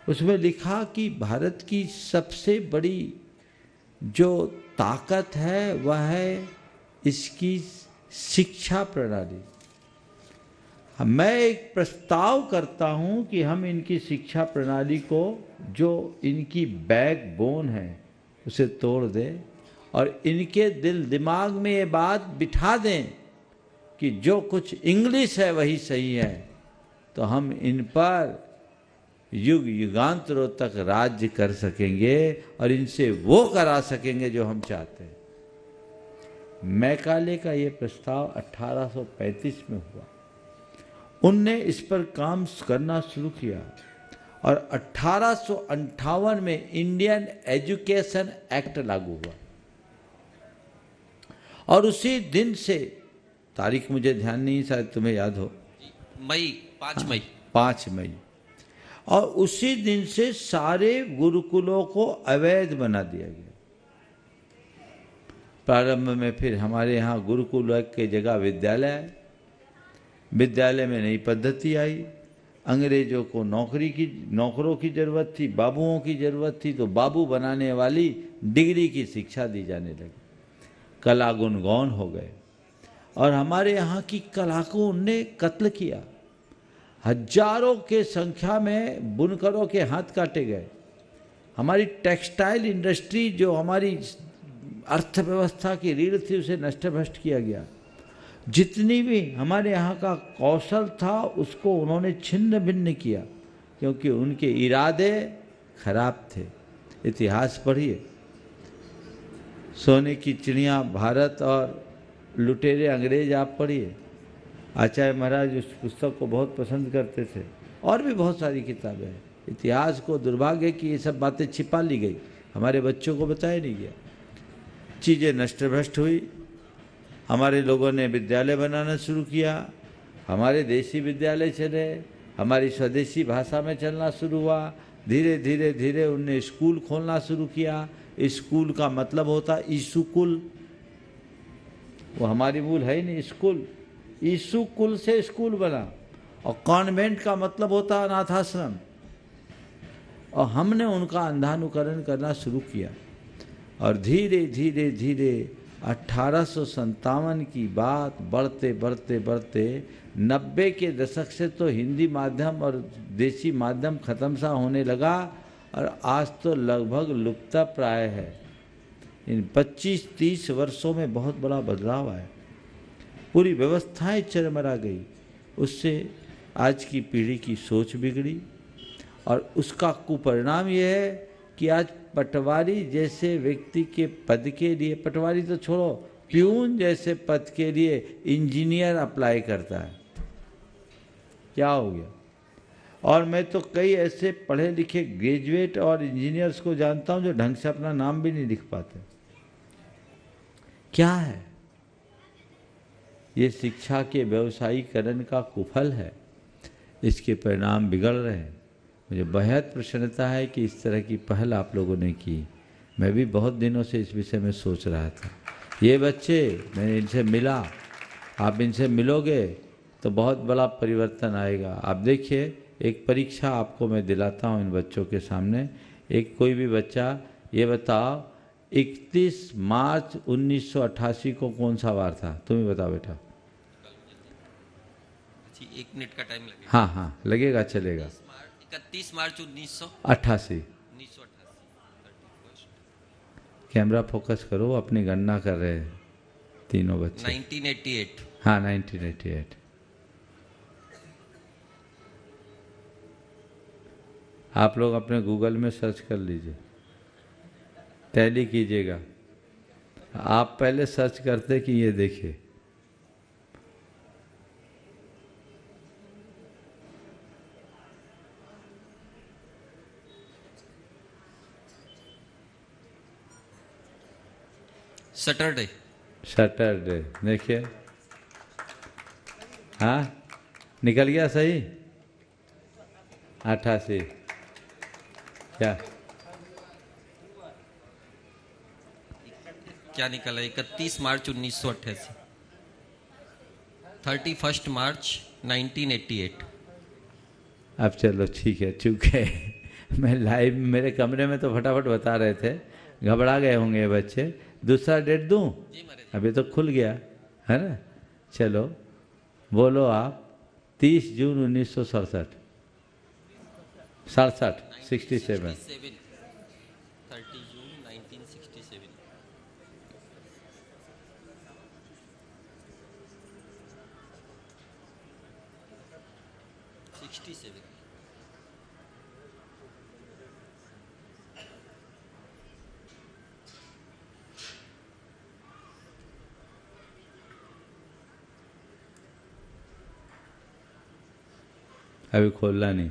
उसमें लिखा कि भारत की सबसे बड़ी जो ताकत है वह है इसकी शिक्षा प्रणाली। मैं एक प्रस्ताव करता हूं कि हम इनकी शिक्षा प्रणाली को, जो इनकी बैकबोन है, उसे तोड़ दें और इनके दिल दिमाग में ये बात बिठा दें कि जो कुछ इंग्लिश है वही सही है, तो हम इन पर युग युगांतरों तक राज्य कर सकेंगे और इनसे वो करा सकेंगे जो हम चाहते हैं। मैकाले का ये प्रस्ताव 1835 में हुआ। उनने इस पर काम करना शुरू किया और 1858 में इंडियन एजुकेशन एक्ट लागू हुआ। और उसी दिन से, तारीख मुझे ध्यान नहीं, शायद तुम्हें याद हो, मई 5 मई 5 मई, और उसी दिन से सारे गुरुकुलों को अवैध बना दिया गया। प्रारंभ में फिर हमारे यहाँ गुरुकुल के जगह विद्यालय आए, विद्यालय में नई पद्धति आई। अंग्रेजों को नौकरों की जरूरत थी, बाबुओं की जरूरत थी, तो बाबू बनाने वाली डिग्री की शिक्षा दी जाने लगी। कला गुण गौन हो गए और हमारे यहाँ की कला को उनने कत्ल किया। हजारों के संख्या में बुनकरों के हाथ काटे गए। हमारी टेक्सटाइल इंडस्ट्री, जो हमारी अर्थव्यवस्था की रीढ़ थी, उसे नष्ट भ्रष्ट किया गया। जितनी भी हमारे यहाँ का कौशल था उसको उन्होंने छिन्न भिन्न किया, क्योंकि उनके इरादे खराब थे। इतिहास पढ़िए, सोने की चिड़िया भारत और लुटेरे अंग्रेज आप पढ़िए। आचार्य महाराज उस पुस्तक को बहुत पसंद करते थे, और भी बहुत सारी किताबें हैं। इतिहास को दुर्भाग्य कि ये सब बातें छिपा ली गई, हमारे बच्चों को बताया नहीं गया। चीज़ें नष्ट भ्रष्ट हुई। हमारे लोगों ने विद्यालय बनाना शुरू किया, हमारे देसी विद्यालय चले, हमारी स्वदेशी भाषा में चलना शुरू हुआ। धीरे धीरे धीरे उनने स्कूल खोलना शुरू किया। स्कूल का मतलब होता ईसुकुल, वो हमारी मूल है ही नहीं। स्कूल, ईसुकुल से स्कूल बना। और कॉन्वेंट का मतलब होता अनाथाश्रम, और हमने उनका अंधानुकरण करना शुरू किया। और धीरे धीरे धीरे 1857 की बात बढ़ते बढ़ते बढ़ते 90 के दशक से तो हिंदी माध्यम और देसी माध्यम खत्म सा होने लगा, और आज तो लगभग लुप्ता प्राय है। इन 25-30 वर्षों में बहुत बड़ा बदलाव आया, पूरी व्यवस्थाएं चरमरा गई। उससे आज की पीढ़ी की सोच बिगड़ी, और उसका कुपरिणाम यह है कि आज पटवारी जैसे व्यक्ति के पद के लिए, पटवारी तो छोड़ो, प्यून जैसे पद के लिए इंजीनियर अप्लाई करता है। क्या हो गया? और मैं तो कई ऐसे पढ़े लिखे ग्रेजुएट और इंजीनियर्स को जानता हूं जो ढंग से अपना नाम भी नहीं लिख पाते। क्या है ये? शिक्षा के व्यवसायीकरण का कुफल है। इसके परिणाम बिगड़ रहे हैं। मुझे बेहद प्रसन्नता है कि इस तरह की पहल आप लोगों ने की। मैं भी बहुत दिनों से इस विषय में सोच रहा था। ये बच्चे, मैंने इनसे मिला, आप इनसे मिलोगे तो बहुत बड़ा परिवर्तन आएगा। आप देखिए, एक परीक्षा आपको मैं दिलाता हूँ इन बच्चों के सामने। एक कोई भी बच्चा ये बताओ, 31 मार्च 1988 को कौन सा वार था? तुम ही बताओ बेटा। 1 मिनट का टाइम लगेगा। हाँ हाँ, लगेगा, चलेगा। 31 मार्च 1988। कैमरा फोकस करो, अपनी गणना कर रहे हैं तीनों बच्चे। 1988। हाँ, 1988। आप लोग अपने गूगल में सर्च कर लीजिए, टैली कीजिएगा। आप पहले सर्च करते कि ये देखिए, सैटरडे देखिए, हाँ निकल गया सही। 88 क्या निकला? 31 मार्च 1988, 31 मार्च 1988। अब चलो ठीक है, चूक है। मैं लाइव मेरे कमरे में तो फटाफट बता रहे थे, घबरा गए होंगे ये बच्चे। दूसरा डेट दूं? अभी तो खुल गया है ना। चलो बोलो आप। 30 जून 1967, 67। 30 जून 1967। 67। अभी खोलना नहीं।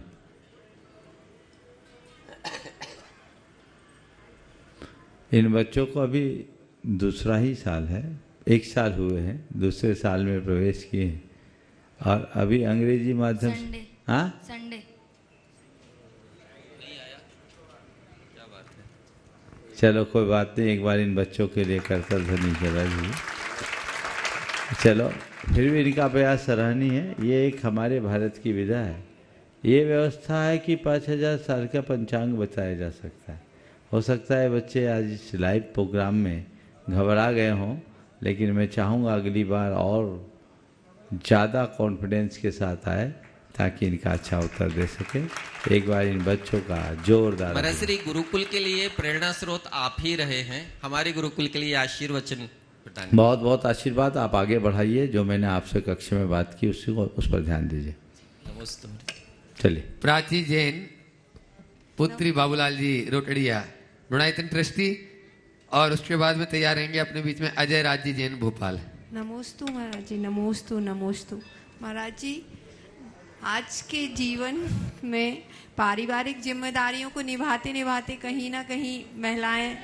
इन बच्चों को अभी दूसरा ही साल है, 1 साल हुए हैं, दूसरे साल में प्रवेश किए हैं और अभी अंग्रेजी माध्यम से। हाँ संडे चलो कोई बात नहीं, एक बार इन बच्चों के लिए करतल ध्वनि चला जी। चलो फिर भी इनका प्रयास सराहनीय है। ये एक हमारे भारत की विधा है। ये व्यवस्था है कि 5000 साल का पंचांग बताया जा सकता है। हो सकता है बच्चे आज इस लाइव प्रोग्राम में घबरा गए हों, लेकिन मैं चाहूँगा अगली बार और ज़्यादा कॉन्फिडेंस के साथ आए ताकि इनका अच्छा उत्तर दे सके। एक बार इन बच्चों का जोरदार। महर्षि गुरुकुल के लिए प्रेरणा स्रोत आप ही रहे हैं, हमारे गुरुकुल के लिए आशीर्वचन। बहुत बहुत आशीर्वाद। आप आगे बढ़ाइए, जो मैंने आपसे कक्षा में बात की उसी को उस पर ध्यान दीजिए। नमस्ते। चलिए। प्राची जैन, पुत्री बाबूलाल जी रोकड़िया, गुणायतन ट्रस्टी, और उसके बाद में तैयार रहेंगे अपने बीच में अजय राज जी जैन भोपाल। नमोस्तु महाराज जी, नमोस्तु नमोस्तु। महाराज जी, आज के जीवन में पारिवारिक जिम्मेदारियों को निभाते निभाते कहीं ना कहीं महिलाएं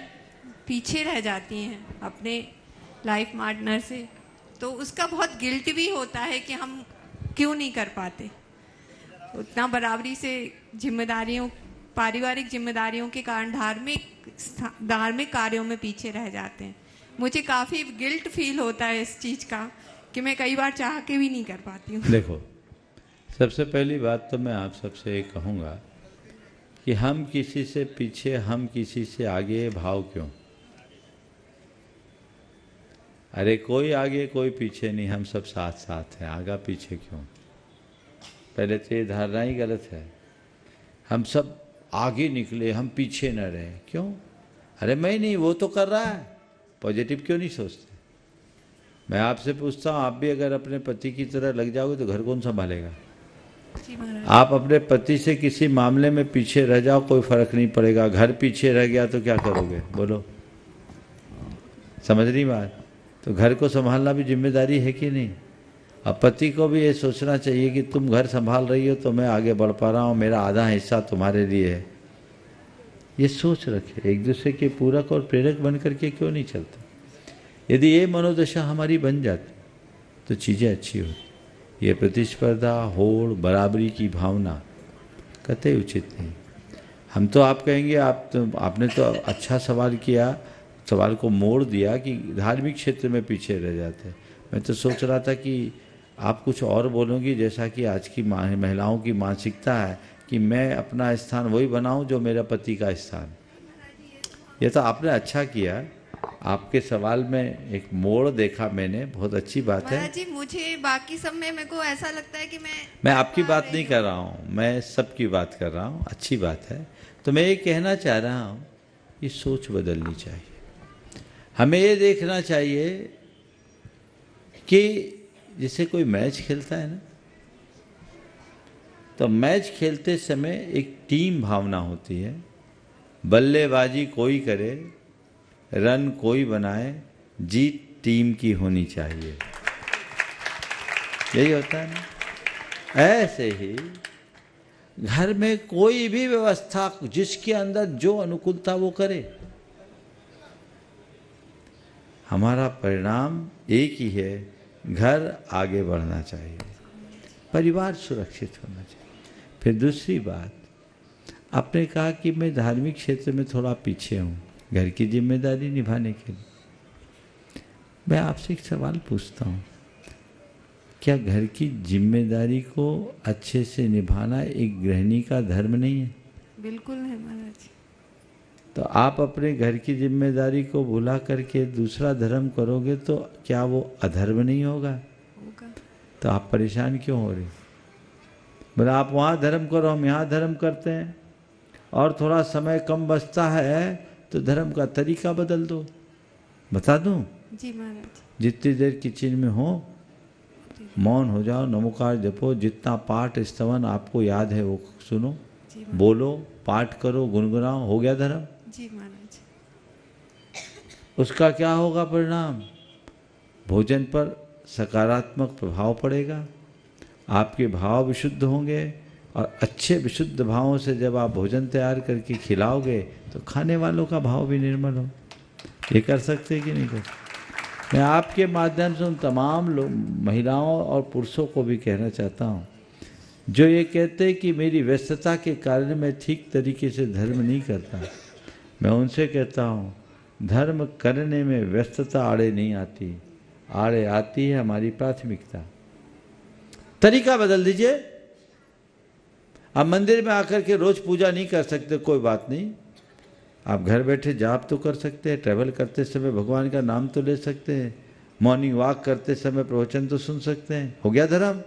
पीछे रह जाती हैं अपने लाइफ पार्टनर से, तो उसका बहुत गिल्ट भी होता है कि हम क्यों नहीं कर पाते उतना बराबरी से जिम्मेदारियों, पारिवारिक जिम्मेदारियों के कारण धार्मिक कार्यों में पीछे रह जाते हैं। मुझे काफ़ी गिल्ट फील होता है इस चीज़ का कि मैं कई बार चाह के भी नहीं कर पाती हूँ। देखो, सबसे पहली बात तो मैं आप सबसे ये कहूँगा कि हम किसी से पीछे, हम किसी से आगे भाव क्यों? अरे कोई आगे कोई पीछे नहीं, हम सब साथ साथ हैं, आगा पीछे क्यों? पहले तो ये धारणा ही गलत है। हम सब आगे निकले, हम पीछे न रहे, क्यों? अरे मैं नहीं, वो तो कर रहा है, पॉजिटिव क्यों नहीं सोचते? मैं आपसे पूछता हूँ, आप भी अगर अपने पति की तरह लग जाओगे तो घर कौन संभालेगा? आप अपने पति से किसी मामले में पीछे रह जाओ, कोई फर्क नहीं पड़ेगा। घर पीछे रह गया तो क्या करोगे? बोलो, समझ रही बात? तो घर को संभालना भी जिम्मेदारी है कि नहीं? अब पति को भी ये सोचना चाहिए कि तुम घर संभाल रही हो तो मैं आगे बढ़ पा रहा हूँ, मेरा आधा हिस्सा तुम्हारे लिए है। ये सोच रखे, एक दूसरे के पूरक और प्रेरक बन करके क्यों नहीं चलते? यदि ये मनोदशा हमारी बन जाती तो चीज़ें अच्छी होती। ये प्रतिस्पर्धा, होड़, बराबरी की भावना कतई उचित नहीं। हम तो आप कहेंगे, आपने तो अच्छा सवाल किया, सवाल को मोड़ दिया कि धार्मिक क्षेत्र में पीछे रह जाते हैं। मैं तो सोच रहा था कि आप कुछ और बोलोगी, जैसा कि आज की महिलाओं की मानसिकता है कि मैं अपना स्थान वही बनाऊं जो मेरा पति का स्थान। ये तो आपने अच्छा किया, आपके सवाल में एक मोड़ देखा मैंने, बहुत अच्छी बात है। महाराज जी, मुझे बाकी सब में मेरे को ऐसा लगता है कि मैं आपकी बात नहीं कर रहा हूँ, मैं सबकी बात कर रहा हूँ, अच्छी बात है। तो मैं ये कहना चाह रहा हूँ, ये सोच बदलनी चाहिए। हमें ये देखना चाहिए कि जैसे कोई मैच खेलता है ना, तो मैच खेलते समय एक टीम भावना होती है। बल्लेबाजी कोई करे, रन कोई बनाए, जीत टीम की होनी चाहिए। यही होता है ना। ऐसे ही घर में कोई भी व्यवस्था जिसके अंदर जो अनुकूलता वो करे, हमारा परिणाम एक ही है, घर आगे बढ़ना चाहिए, परिवार सुरक्षित होना चाहिए। फिर दूसरी बात, आपने कहा कि मैं धार्मिक क्षेत्र में थोड़ा पीछे हूँ घर की जिम्मेदारी निभाने के लिए। मैं आपसे एक सवाल पूछता हूँ, क्या घर की जिम्मेदारी को अच्छे से निभाना एक गृहिणी का धर्म नहीं है? बिल्कुल है महाराज। तो आप अपने घर की जिम्मेदारी को भुला करके दूसरा धर्म करोगे तो क्या वो अधर्म नहीं होगा? तो आप परेशान क्यों हो रहे? बोले आप वहाँ धर्म करो, हम यहाँ धर्म करते हैं, और थोड़ा समय कम बचता है तो धर्म का तरीका बदल दो। बता दूं? जी महाराज। जितनी देर किचन में हो मौन हो जाओ, नमोकार जपो, जितना पाठ स्तवन आपको याद है वो सुनो, बोलो, पाठ करो, गुनगुनाओ, हो गया धर्म। जी महाराज। उसका क्या होगा परिणाम? भोजन पर सकारात्मक प्रभाव पड़ेगा, आपके भाव विशुद्ध होंगे, और अच्छे विशुद्ध भावों से जब आप भोजन तैयार करके खिलाओगे तो खाने वालों का भाव भी निर्मल हो। ये कर सकते कि नहीं कर सकते? मैं आपके माध्यम से उन तमाम लोग, महिलाओं और पुरुषों को भी कहना चाहता हूँ जो ये कहते हैं कि मेरी व्यस्तता के कारण मैं ठीक तरीके से धर्म नहीं करता। मैं उनसे कहता हूँ, धर्म करने में व्यस्तता आड़े नहीं आती, आड़े आती है हमारी प्राथमिकता। तरीका बदल दीजिए। आप मंदिर में आकर के रोज पूजा नहीं कर सकते, कोई बात नहीं, आप घर बैठे जाप तो कर सकते हैं, ट्रैवल करते समय भगवान का नाम तो ले सकते हैं, मॉर्निंग वॉक करते समय प्रवचन तो सुन सकते हैं, हो गया धर्म।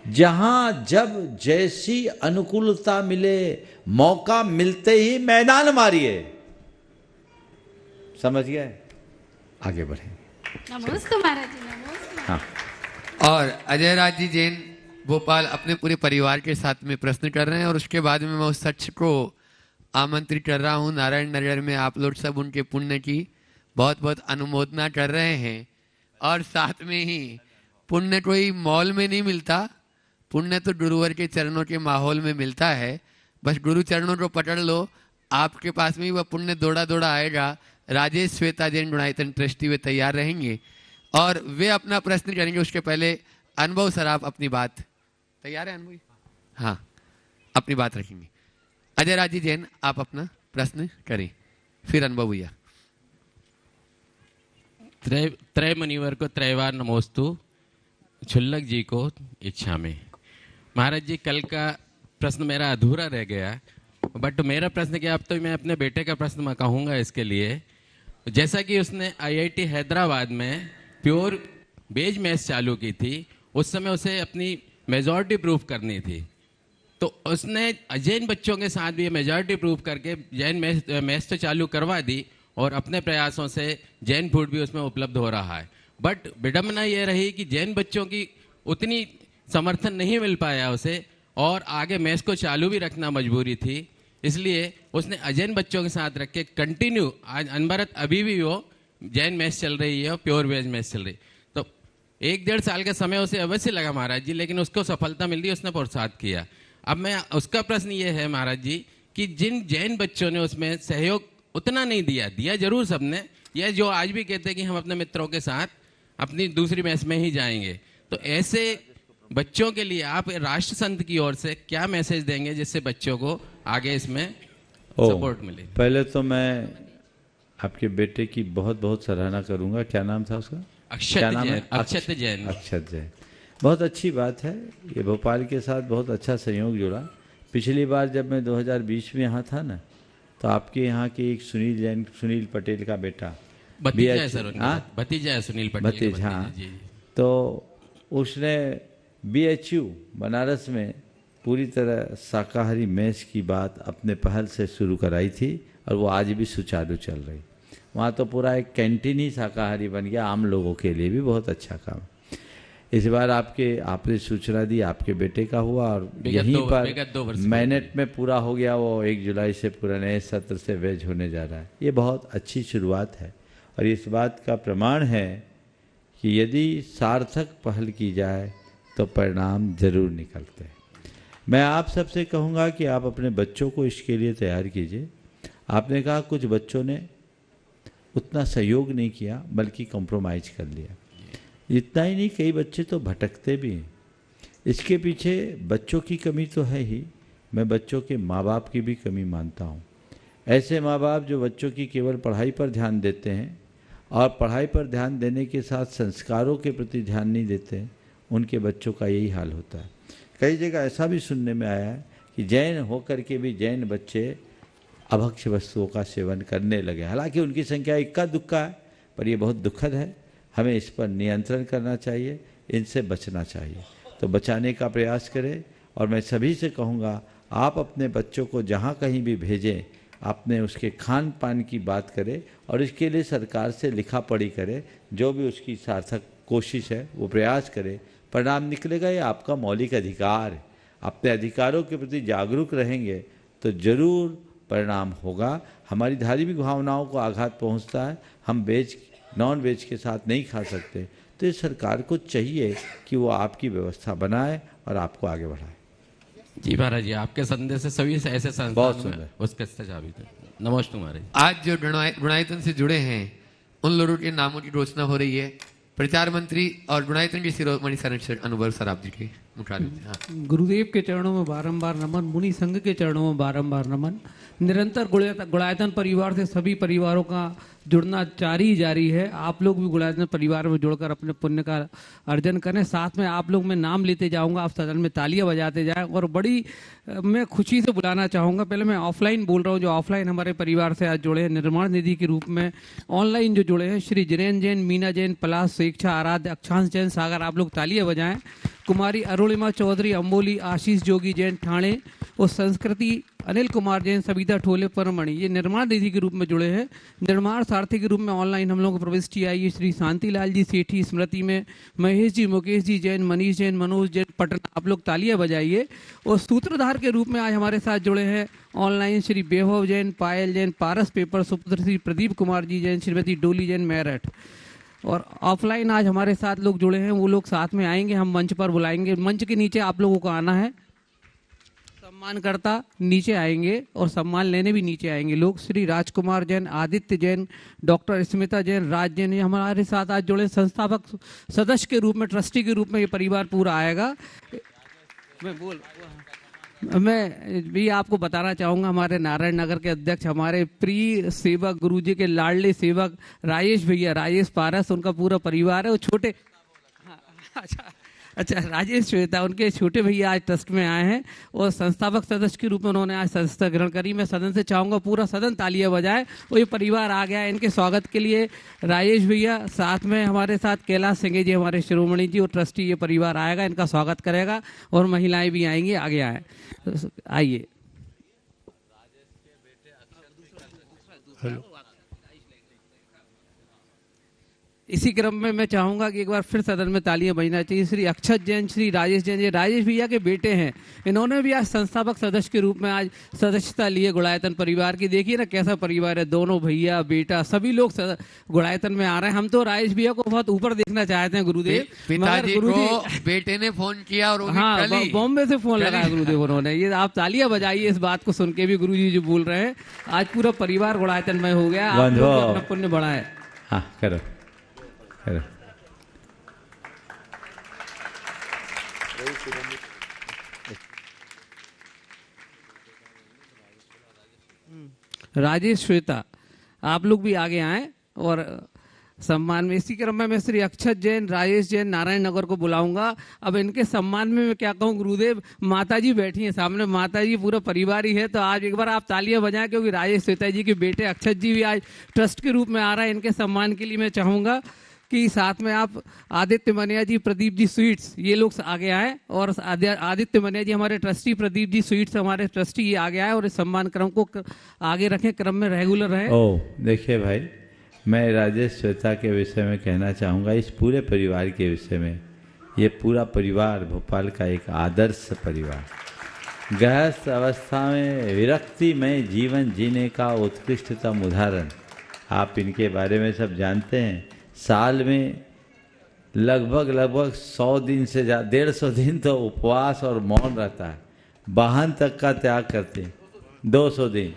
जहां जब जैसी अनुकूलता मिले, मौका मिलते ही मैदान मारिए। समझ गए? आगे बढ़ेंगे। नमस्ते महाराज जी, नमस्ते। हाँ। और अजय राज जी जैन भोपाल अपने पूरे परिवार के साथ में प्रश्न कर रहे हैं, और उसके बाद में मैं उस शख्स को आमंत्रित कर रहा हूं। नारायण नगर में आप लोग सब उनके पुण्य की बहुत बहुत अनुमोदना कर रहे हैं, और साथ में ही पुण्य कोई मॉल में नहीं मिलता, पुण्य तो गुरुवर के चरणों के माहौल में मिलता है। बस गुरु चरणों को पकड़ लो, आपके पास में ही वह पुण्य दौड़ा दौड़ा आएगा। राजेश श्वेता जैन गुणायतन ट्रस्टी वे तैयार रहेंगे और वे अपना प्रश्न करेंगे। उसके पहले अनुभव सर आप अपनी बात, तैयार है अनुभव? हाँ, अपनी बात रखेंगे। अजय राज जी जैन आप अपना प्रश्न करें, फिर अनुभव भैया। त्रय मुनिवर को त्रयवार नमोस्तु, छुल्लक जी को इच्छा में। महाराज जी, कल का प्रश्न मेरा अधूरा रह गया, बट मेरा प्रश्न क्या, अब तो मैं अपने बेटे का प्रश्न मैं कहूँगा इसके लिए। जैसा कि उसने IIT हैदराबाद में प्योर वेज मैथ्स चालू की थी, उस समय उसे अपनी मेजॉरिटी प्रूफ करनी थी, तो उसने जैन बच्चों के साथ भी मेजॉरिटी प्रूफ करके जैन मैथ्स तो चालू करवा दी, और अपने प्रयासों से जैन फूड भी उसमें उपलब्ध हो रहा है। बट विडम्बना ये रही कि जैन बच्चों की उतनी समर्थन नहीं मिल पाया उसे, और आगे मैथ्स को चालू भी रखना मजबूरी थी, इसलिए उसने अजैन बच्चों के साथ रख के कंटिन्यू आज अनवरत अभी भी वो जैन मैथ्स चल रही है और प्योर वेज मैथ्स चल रही। तो 1-1.5 साल का समय उसे अवश्य लगा महाराज जी, लेकिन उसको सफलता मिल रही, उसने पुरुषार्थ किया। अब मैं उसका प्रश्न ये है महाराज जी कि जिन जैन बच्चों ने उसमें सहयोग उतना नहीं दिया जरूर सबने, यह जो आज भी कहते हैं कि हम अपने मित्रों के साथ अपनी दूसरी मैच में ही जाएंगे, तो ऐसे बच्चों के लिए आप राष्ट्र संत की ओर से क्या मैसेज देंगे जिससे बच्चों को आगे इसमें सपोर्ट मिले? पहले तो मैं आपके बेटे की बहुत बहुत सराहना करूंगा। क्या नाम था उसका? अक्षत जैन। अक्षत जैन। अक्षत जैन, बहुत अच्छी बात है। ये भोपाल के साथ बहुत अच्छा संयोग जुड़ा। पिछली बार जब मैं 2020 में यहाँ था ना, तो आपके यहाँ के एक सुनील जैन, सुनील पटेल का बेटा, भतीजा है सर, भतीजा है सुनील पटेल, भतीजा, हाँ, तो उसने BHU बनारस में पूरी तरह शाकाहारी मेस की बात अपने पहल से शुरू कराई थी, और वो आज भी सुचारू चल रही। वहाँ तो पूरा एक कैंटीन ही शाकाहारी बन गया, आम लोगों के लिए भी बहुत अच्छा काम। इस बार आपने सूचना दी आपके बेटे का हुआ और यहीं पर मैनेट में पूरा हो गया। वो 1 जुलाई से पूरा नए सत्र से वेज होने जा रहा है। ये बहुत अच्छी शुरुआत है और इस बात का प्रमाण है कि यदि सार्थक पहल की जाए तो परिणाम जरूर निकलते हैं। मैं आप सबसे कहूँगा कि आप अपने बच्चों को इसके लिए तैयार कीजिए। आपने कहा कुछ बच्चों ने उतना सहयोग नहीं किया बल्कि कॉम्प्रोमाइज़ कर लिया। इतना ही नहीं, कई बच्चे तो भटकते भी हैं। इसके पीछे बच्चों की कमी तो है ही, मैं बच्चों के माँ बाप की भी कमी मानता हूँ। ऐसे माँ बाप जो बच्चों की केवल पढ़ाई पर ध्यान देते हैं और पढ़ाई पर ध्यान देने के साथ संस्कारों के प्रति ध्यान नहीं देते हैं, उनके बच्चों का यही हाल होता है। कई जगह ऐसा भी सुनने में आया है कि जैन होकर के भी जैन बच्चे अभक्ष्य वस्तुओं का सेवन करने लगे। हालांकि उनकी संख्या इक्का दुक्का है, पर ये बहुत दुखद है। हमें इस पर नियंत्रण करना चाहिए, इनसे बचना चाहिए। तो बचाने का प्रयास करें और मैं सभी से कहूँगा आप अपने बच्चों को जहाँ कहीं भी भेजें, आपने उसके खान पान की बात करें और इसके लिए सरकार से लिखा पढ़ी करें। जो भी उसकी सार्थक कोशिश है वो प्रयास करें, परिणाम निकलेगा। ये आपका मौलिक अधिकार है। अपने अधिकारों के प्रति जागरूक रहेंगे तो जरूर परिणाम होगा। हमारी धार्मिक भावनाओं को आघात पहुंचता है। हम वेज नॉन वेज के साथ नहीं खा सकते, तो ये सरकार को चाहिए कि वो आपकी व्यवस्था बनाए और आपको आगे बढ़ाए। जी महाराज जी, आपके संदेश से सभी से ऐसे बहुत सुंदर उसके स्थापित। नमस्ते महाराज। आज जो गुणायतन से जुड़े हैं उन लोगों के नामों की घोषणा हो रही है। प्रचार मंत्री और गुणायतन के शिरोमणि संरक्षक अनुभव सराफ जी के मुखारबिंद। गुरुदेव के चरणों में बारंबार नमन, मुनि संघ के चरणों में बारंबार नमन। निरंतर गुणायतन परिवार से सभी परिवारों का जुड़ना जारी है। आप लोग भी गुणायतन परिवार में जुड़कर अपने पुण्य का अर्जन करें। साथ में आप लोग मैं नाम लेते जाऊंगा, आप सदन में तालियां बजाते जाएं। और बड़ी मैं खुशी से बुलाना चाहूँगा, पहले मैं ऑफलाइन बोल रहा हूँ, जो ऑफलाइन हमारे परिवार से आज जुड़े हैं निर्माण निधि के रूप में। ऑनलाइन जो जुड़े हैं श्री जिनेन जैन, मीना जैन, पलाश, स्वेच्छा, आराध्य, अक्षांश जैन, सागर, आप लोग तालियां बजाएं। कुमारी अरुणिमा चौधरी, अम्बोली, आशीष जोगी जैन ठाणे और संस्कृति अनिल कुमार जैन, सविता ठोले, परमणि, ये निर्माण निधि के रूप में जुड़े हैं। निर्माण सारथी के रूप में ऑनलाइन हम लोगों को प्रविष्टि आई है श्री शांतिलाल जी सेठी, स्मृति में महेश जी, मुकेश जी जैन, मनीष जैन, मनोज जैन, पटना, आप लोग तालियां बजाइए। और सूत्रधार के रूप में आज हमारे साथ जुड़े हैं ऑनलाइन श्री वैभव जैन, पायल जैन, पारस पेपर, सुपुत्र श्री प्रदीप कुमार जी जैन, श्रीमती डोली जैन, मेरठ। और ऑफलाइन आज हमारे साथ लोग जुड़े हैं, वो लोग साथ में आएंगे, हम मंच पर बुलाएंगे। मंच के नीचे आप लोगों को आना है। सम्मानकर्ता नीचे आएंगे और सम्मान लेने भी नीचे आएंगे लोग। श्री राजकुमार जैन, आदित्य जैन, डॉक्टर स्मिता जैन, राज जैन, ये हमारे साथ आज जुड़े संस्थापक सदस्य के रूप में, ट्रस्टी के रूप में ये परिवार पूरा आएगा। मैं भी आपको बताना चाहूँगा, हमारे नारायण नगर के अध्यक्ष, हमारे प्रिय सेवक, गुरुजी के लाडले सेवक राजेश भैया, राजेश पारस, उनका पूरा परिवार है। वो छोटे अच्छा राजेश श्वेता, उनके छोटे भैया आज ट्रस्ट में आए हैं और संस्थापक सदस्य के रूप में उन्होंने आज सदस्यता ग्रहण करी। मैं सदन से चाहूँगा पूरा सदन तालियां बजाए। और ये परिवार आ गया है, इनके स्वागत के लिए राजेश भैया, साथ में हमारे साथ कैलाश सिंह जी, हमारे शिरोमणि जी और ट्रस्टी, ये परिवार आएगा, इनका स्वागत करेगा। और महिलाएं भी आएंगी, आगे आए, आइए। इसी क्रम में मैं चाहूंगा कि एक बार फिर सदन में तालियां बजना चाहिए। श्री अक्षत जैन, श्री राजेश जैन, ये राजेश भैया के बेटे हैं। इन्होंने भी आज संस्थापक सदस्य के रूप में आज सदस्यता लिए गुणायतन परिवार की। देखिए ना कैसा परिवार है, दोनों भैया बेटा सभी लोग गुणायतन में आ रहे हैं। हम तो राजेश भैया को बहुत ऊपर देखना चाहते हैं गुरुदेव। पिताजी को बेटे ने फोन किया और हाँ, बॉम्बे से फोन लगाया गुरुदेव उन्होंने। ये आप तालियां बजाइए इस बात को सुन के भी, गुरुजी जो बोल रहे हैं। आज पूरा परिवार गुणायतन में हो गया। आप लोग अपना पुण्य बढ़ाए। हाँ करो। राजेश श्वेता, आप लोग भी आगे आए और सम्मान में। इसी क्रम में मैं श्री अक्षत जैन, राजेश जैन, नारायण नगर को बुलाऊंगा। अब इनके सम्मान में मैं क्या कहूँ गुरुदेव, माताजी बैठी हैं सामने, माताजी पूरा परिवार ही है। तो आज एक बार आप तालियां बजाएं, क्योंकि राजेश श्वेता जी के बेटे अक्षत जी भी आज ट्रस्ट के रूप में आ रहा है। इनके सम्मान के लिए मैं चाहूँगा कि साथ में आप आदित्य मनिया जी, प्रदीप जी स्वीट्स, ये लोग आगे आए। और आदित्य मनिया जी हमारे ट्रस्टी, प्रदीप जी स्वीट्स हमारे ट्रस्टी, ये आगे आए और इस सम्मान क्रम को आगे रखें, क्रम में रेगुलर रहे। देखिए भाई, मैं राजेश श्वेता के विषय में कहना चाहूँगा, इस पूरे परिवार के विषय में ये पूरा परिवार भोपाल का एक आदर्श परिवार, गृहस्थ अवस्था में विरक्ति में जीवन जीने का उत्कृष्टतम उदाहरण। आप इनके बारे में सब जानते हैं। साल में लगभग 100 दिन से 150 दिन तो उपवास और मौन रहता है, वाहन तक का त्याग करते हैं 200 दिन,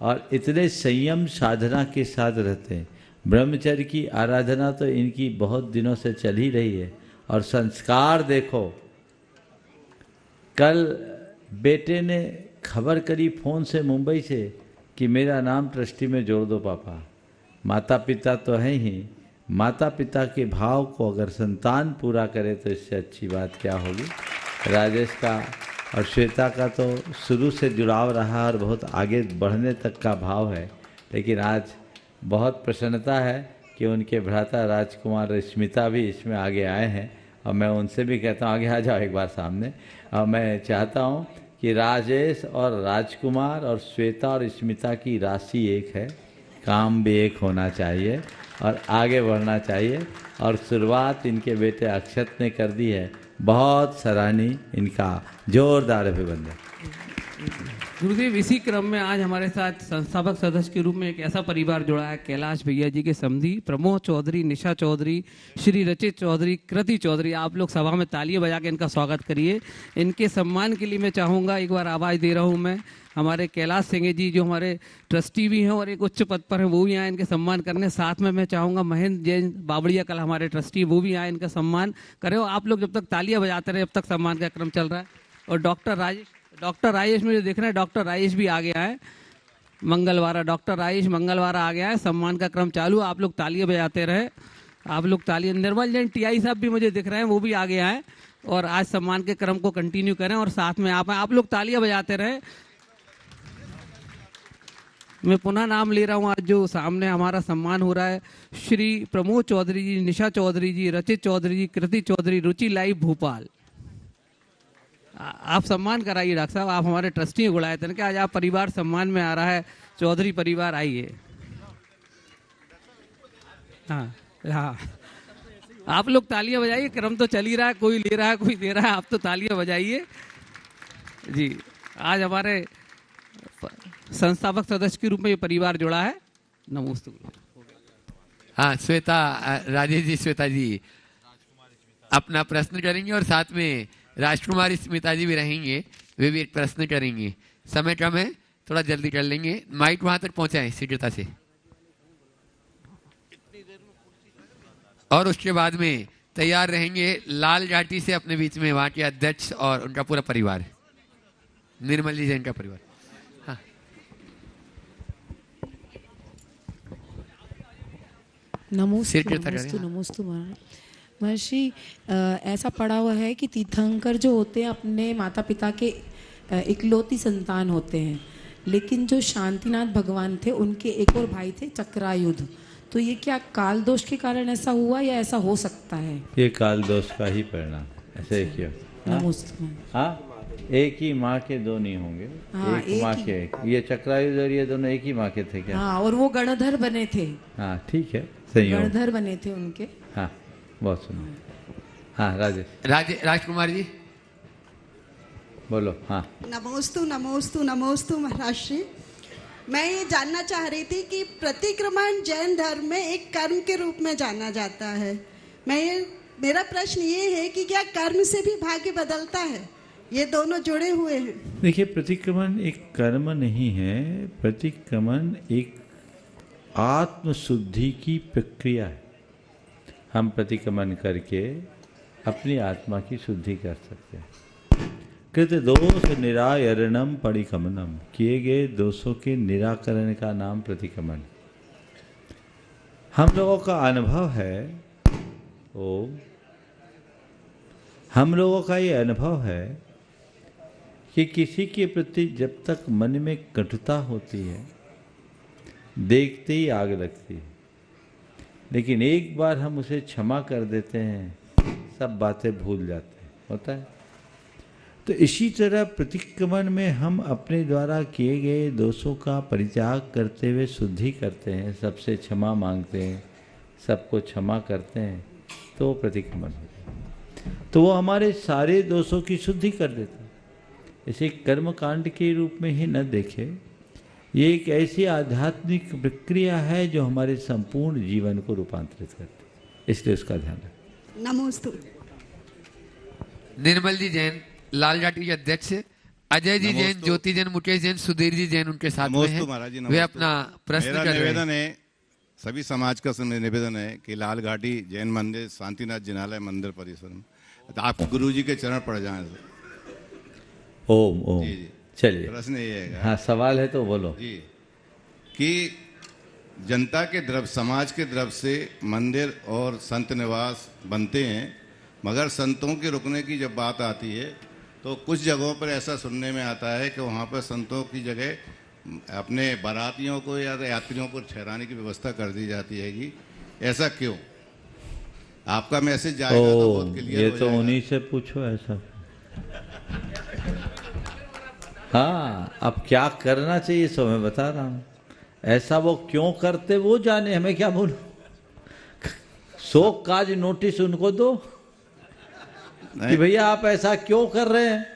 और इतने संयम साधना के साथ रहते हैं। ब्रह्मचर्य की आराधना तो इनकी बहुत दिनों से चल ही रही है। और संस्कार देखो, कल बेटे ने खबर करी फ़ोन से मुंबई से कि मेरा नाम ट्रस्टी में जोड़ दो पापा। माता पिता तो हैं ही, माता पिता के भाव को अगर संतान पूरा करे तो इससे अच्छी बात क्या होगी। राजेश का और श्वेता का तो शुरू से जुड़ाव रहा और बहुत आगे बढ़ने तक का भाव है, लेकिन आज बहुत प्रसन्नता है कि उनके भ्राता राजकुमार स्मिता भी इसमें आगे आए हैं। और मैं उनसे भी कहता हूँ आगे आ जाओ एक बार सामने। और मैं चाहता हूँ कि राजेश और राजकुमार और श्वेता और स्मिता की राशि एक है, काम भी एक होना चाहिए और आगे बढ़ना चाहिए। और शुरुआत इनके बेटे अक्षत ने कर दी है, बहुत सराहनीय, इनका जोरदार अभिनंदन। गुरुदेव, इसी क्रम में आज हमारे साथ संस्थापक सदस्य के रूप में एक ऐसा परिवार जुड़ा है, कैलाश भैया जी के समधी प्रमोद चौधरी, निशा चौधरी, श्री रचित चौधरी, कृति चौधरी। आप लोग सभा में तालियां बजा के इनका स्वागत करिए। इनके सम्मान के लिए मैं चाहूँगा, एक बार आवाज़ दे रहा हूँ मैं, हमारे कैलाश सिंह जी जो हमारे ट्रस्टी भी हैं और एक उच्च पद पर हैं, वो भी आए इनके सम्मान करने। साथ में मैं चाहूँगा महेंद्र जैन बावड़िया कल हमारे ट्रस्टी, वो भी आए इनका सम्मान करें। आप लोग जब तक तालियां बजाते रहे, जब तक सम्मान का क्रम चल रहा है। और डॉक्टर राजेश मुझे देख रहे हैं, डॉक्टर राजेश भी आ गया है, मंगलवार डॉक्टर राजेश मंगलवार आ गया है। सम्मान का क्रम चालू, आप लोग तालियां बजाते रहे, आप लोग तालियां। निर्मल जैन टीआई साहब भी मुझे दिख रहे हैं, वो भी आ गया है। और आज सम्मान के क्रम को कंटिन्यू करें और साथ में आप लोग तालियां बजाते रहे। मैं पुनः नाम ले रहा हूँ, आज जो सामने हमारा सम्मान हो रहा है, श्री प्रमोद चौधरी जी, निशा चौधरी जी, रचित चौधरी जी, कृति चौधरी, रुचि लाइव भोपाल। आप सम्मान कराइए डॉक्टर साहब, आप हमारे ट्रस्टी गुड़ाए थे कि आज आप परिवार सम्मान में आ रहा है, चौधरी परिवार आइए। हाँ, आप लोग तालियां बजाइए, क्रम तो चल ही रहा है, कोई ले रहा है कोई दे रहा है, आप तो तालियां बजाइए जी। आज हमारे संस्थापक सदस्य के रूप में ये परिवार जुड़ा है। नमोस्तु। हाँ, श्वेता, राजेश जी, श्वेता जी अपना प्रश्न करेंगे और साथ में राजकुमार स्मिता जी भी रहेंगे, वे भी एक प्रश्न करेंगे। समय कम है, थोड़ा जल्दी कर लेंगे। माइक वहां तक पहुंचाएं शीघ्रता से। और उसके बाद में तैयार रहेंगे लाल घाटी से अपने बीच में वहां के अध्यक्ष और उनका पूरा परिवार, निर्मल जी जैन का परिवार। हाँ, नमोस्तु महर्षि। ऐसा पढ़ा हुआ है कि तीर्थंकर जो होते हैं अपने माता पिता के इकलौती संतान होते हैं, लेकिन जो शांतिनाथ भगवान थे उनके एक और भाई थे चक्रायुध। तो ये क्या काल दोष के कारण ऐसा हुआ या ऐसा हो सकता है? ये काल दोष का ही परिणाम, ऐसे क्यों? हाँ, एक ही माँ के दो नहीं होंगे। हाँ, एक माँ के एक। ये चक्रायुध और ये दोनों एक ही माँ के थे क्या? हाँ, और वो गणधर बने थे। हाँ ठीक है, सही है, गणधर बने थे उनके। हाँ बहुत सुनो। हाँ राजकुमार जी बोलो। हाँ, नमोस्तु महर्षि। मैं ये जानना चाह रही थी कि प्रतिक्रमण जैन धर्म में एक कर्म के रूप में जाना जाता है। मेरा प्रश्न ये है कि क्या कर्म से भी भाग्य बदलता है? ये दोनों जुड़े हुए हैं। देखिए, प्रतिक्रमण एक कर्म नहीं है, प्रतिक्रमण एक आत्मशुद्धि की प्रक्रिया है। हम प्रतिक्रमण करके अपनी आत्मा की शुद्धि कर सकते हैं। कृत दोष निराकरणम परिक्रमणम, किए गए दोषों के निराकरण का नाम प्रतिक्रमण। हम लोगों का अनुभव है, हम लोगों का ये अनुभव है कि किसी के प्रति जब तक मन में कटुता होती है, देखते ही आग लगती है, लेकिन एक बार हम उसे क्षमा कर देते हैं, सब बातें भूल जाते हैं, होता है। तो इसी तरह प्रतिक्रमण में हम अपने द्वारा किए गए दोषों का परित्याग करते हुए शुद्धि करते हैं, सबसे क्षमा मांगते हैं, सबको क्षमा करते हैं, तो प्रतिक्रमण होता है। तो वो हमारे सारे दोषों की शुद्धि कर देता है। इसे कर्म कांड के रूप में ही न देखे, ये एक ऐसी आध्यात्मिक प्रक्रिया है जो हमारे संपूर्ण जीवन को रूपांतरित करती है, इसलिए उसका ध्यान रखें। नमोस्तु। निर्मल जी जैन लाल घाटी के अध्यक्ष, अजय जी जैन, ज्योति जैन, मुकेश जैन, सुधीर जी जैन उनके साथ में हैं। वे अपना प्रश्न कर रहे हैं। निवेदन है, सभी समाज का निवेदन है कि लाल घाटी जैन मंदिर शांतिनाथ जिनालय मंदिर परिसर में तो आप गुरु जी के चरण पड़ जाएं। ओम ओम। चलिए, प्रश्न ये है। हाँ, सवाल है तो बोलो जी, कि जनता के द्रव्य, समाज के द्रव्य से मंदिर और संत निवास बनते हैं, मगर संतों के रुकने की जब बात आती है तो कुछ जगहों पर ऐसा सुनने में आता है कि वहाँ पर संतों की जगह अपने बारातियों को या यात्रियों को ठहराने की व्यवस्था कर दी जाती है कि ऐसा क्यों? आपका मैसेज जाएगा तो बहुत क्लियर ये हो तो जाएगा। उन्हीं से पूछो ऐसा। हाँ, अब क्या करना चाहिए सो मैं बता रहा हूँ। ऐसा वो क्यों करते वो जाने, हमें क्या बोलो। शोक काज नोटिस उनको दो कि भैया आप ऐसा क्यों कर रहे हैं,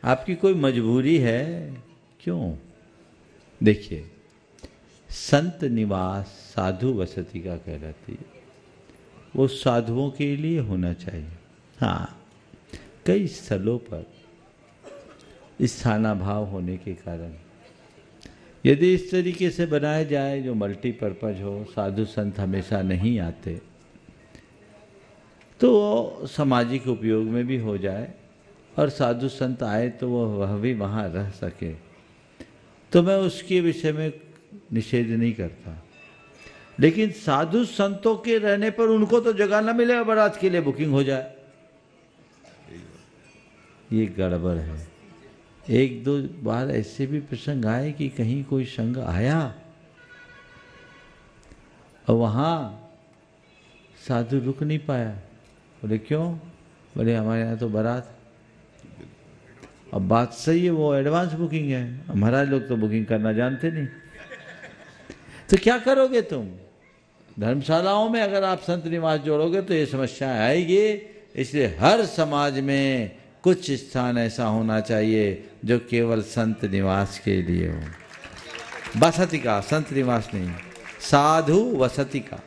आपकी कोई मजबूरी है क्यों? देखिए, संत निवास साधु वसति का कहलाती है, वो साधुओं के लिए होना चाहिए। हाँ, कई स्थलों पर स्थानाभाव होने के कारण यदि इस तरीके से बनाया जाए जो मल्टीपर्पज हो, साधु संत हमेशा नहीं आते, तो वो सामाजिक उपयोग में भी हो जाए और साधु संत आए तो वह भी वहाँ रह सके, तो मैं उसके विषय में निषेध नहीं करता। लेकिन साधु संतों के रहने पर उनको तो जगह न मिले, बारात के लिए बुकिंग हो जाए, ये गड़बड़ है। एक दो बार ऐसे भी प्रसंग आए कि कहीं कोई संघ आया और वहाँ साधु रुक नहीं पाया। बोले क्यों? बोले हमारे यहाँ तो बारात। अब बात सही है, वो एडवांस बुकिंग है, हमारा लोग तो बुकिंग करना जानते नहीं। तो क्या करोगे तुम? धर्मशालाओं में अगर आप संत निवास जोड़ोगे तो ये समस्या आएगी। इसलिए हर समाज में कुछ स्थान ऐसा होना चाहिए जो केवल संत निवास के लिए हो। बसति का, संत निवास नहीं, साधु वसति का।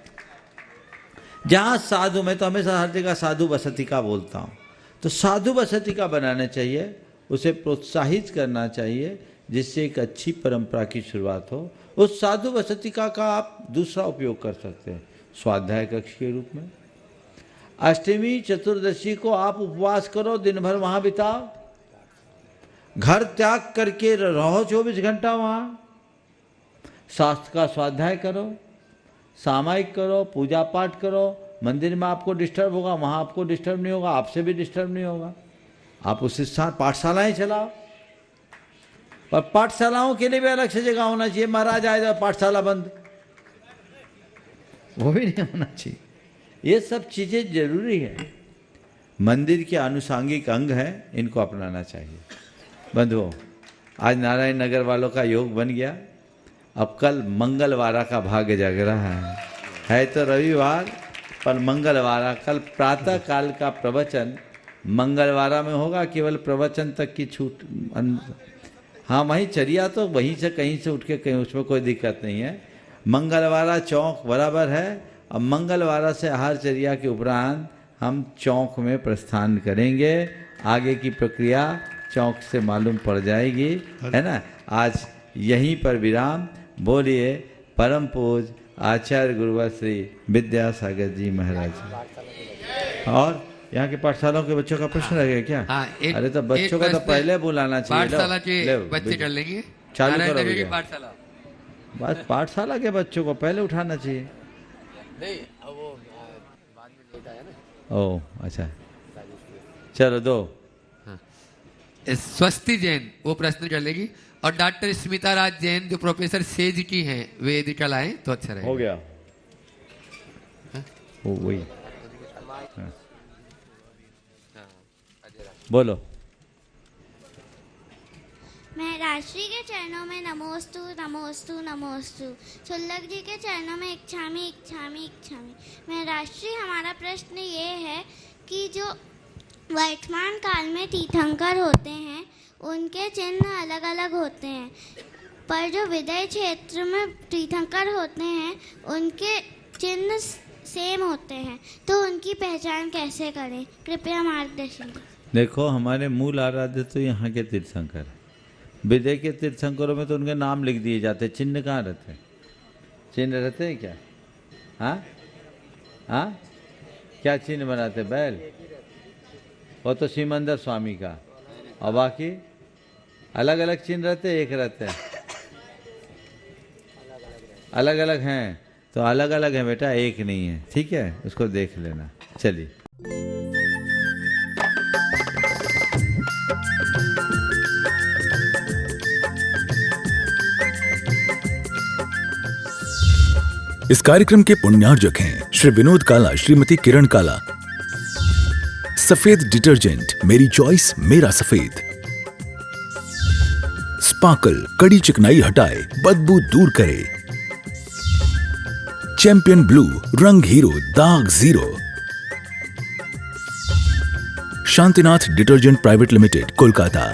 जहाँ साधु, मैं तो हमेशा हर जगह साधु बसति का बोलता हूँ, तो साधु बसति का बनाना चाहिए, उसे प्रोत्साहित करना चाहिए, जिससे एक अच्छी परंपरा की शुरुआत हो। उस साधु वसति का आप दूसरा उपयोग कर सकते हैं स्वाध्याय कक्ष के रूप में। अष्टमी चतुर्दशी को आप उपवास करो, दिन भर वहाँ बिताओ, घर त्याग करके रहो 24 घंटा वहाँ, शास्त्र का स्वाध्याय करो, सामायिक करो, पूजा पाठ करो। मंदिर में आपको डिस्टर्ब होगा, वहाँ आपको डिस्टर्ब नहीं होगा, आपसे भी डिस्टर्ब नहीं होगा। आप उस स्थान पाठशालाएं चलाओ, पर पाठशालाओं के लिए भी अलग से जगह होना चाहिए। महाराज आए तो पाठशाला बंद, वो भी नहीं होना चाहिए। ये सब चीज़ें जरूरी है, मंदिर के आनुषांगिक अंग हैं, इनको अपनाना चाहिए। बंधुओं, आज नारायण नगर वालों का योग बन गया। अब कल मंगलवारा का भाग्य जग रहा है तो रविवार पर मंगलवारा। कल प्रातः काल का प्रवचन मंगलवारा में होगा, केवल प्रवचन तक की छूट। हाँ, वहीं चरिया तो वहीं से कहीं से उठ के कहीं, उसमें कोई दिक्कत नहीं है। मंगलवारा चौक बराबर है। अब मंगलवारा से आहारचर्या के उपरांत हम चौक में प्रस्थान करेंगे। आगे की प्रक्रिया चौक से मालूम पड़ जाएगी, है ना। आज यहीं पर विराम। बोलिए परम पूज आचार्य गुरुवर श्री विद्यासागर जी महाराज। और यहाँ के पाठशालाओं के बच्चों का प्रश्न रह गया क्या? अरे तो बच्चों का तो पहले बुलाना चाहिए। पाठशाला के बच्चे कर लेंगे, चालू करो भैया। पाठशाला, बस पाठशाला के बच्चों को पहले उठाना चाहिए। नहीं, वो बाद में लेट आया ना। ओह अच्छा, चलो दो। स्वस्ति जैन वो प्रश्न कर लेगी, और डॉक्टर स्मिता राज जैन जो प्रोफेसर सेज की हैं वे यदि कल आए तो अच्छा रहेगा। हो गया, वही बोलो। मैं राष्ट्री के चरणों में नमोस्तु नमोस्तु नमोस्तु, शुल्लक जी के चरणों में इच्छामी इच्छामी इच्छामी। मैं राष्ट्री, हमारा प्रश्न ये है कि जो वर्तमान काल में तीर्थंकर होते हैं, उनके चिन्ह अलग अलग होते हैं, पर जो विदय क्षेत्र में तीर्थंकर होते हैं उनके चिन्ह सेम होते हैं, तो उनकी पहचान कैसे करें? कृपया मार्गदर्शन करें। देखो, हमारे मूल आराध्य तो यहाँ के तीर्थंकर हैं। विदय के तीर्थंकरों में तो उनके नाम लिख दिए जाते हैं, चिन्ह कहाँ रहते हैं? चिन्ह रहते हैं क्या? हाँ हाँ, क्या चिन्ह बनाते? बैल, वो तो सिमंदर स्वामी का, और बाकी अलग अलग चिन्ह रहते हैं, एक रहते हैं? अलग अलग हैं, तो अलग अलग है बेटा, एक नहीं है, ठीक है, उसको देख लेना। चलिए, इस कार्यक्रम के पुण्यार्जक हैं श्री विनोद काला, श्रीमती किरण काला। सफेद डिटर्जेंट, मेरी चॉइस मेरा सफेद। स्पार्कल, कड़ी चिकनाई हटाए, बदबू दूर करे। चैंपियन ब्लू, रंग हीरो, दाग zero. Shantinath detergent private limited, Kolkata.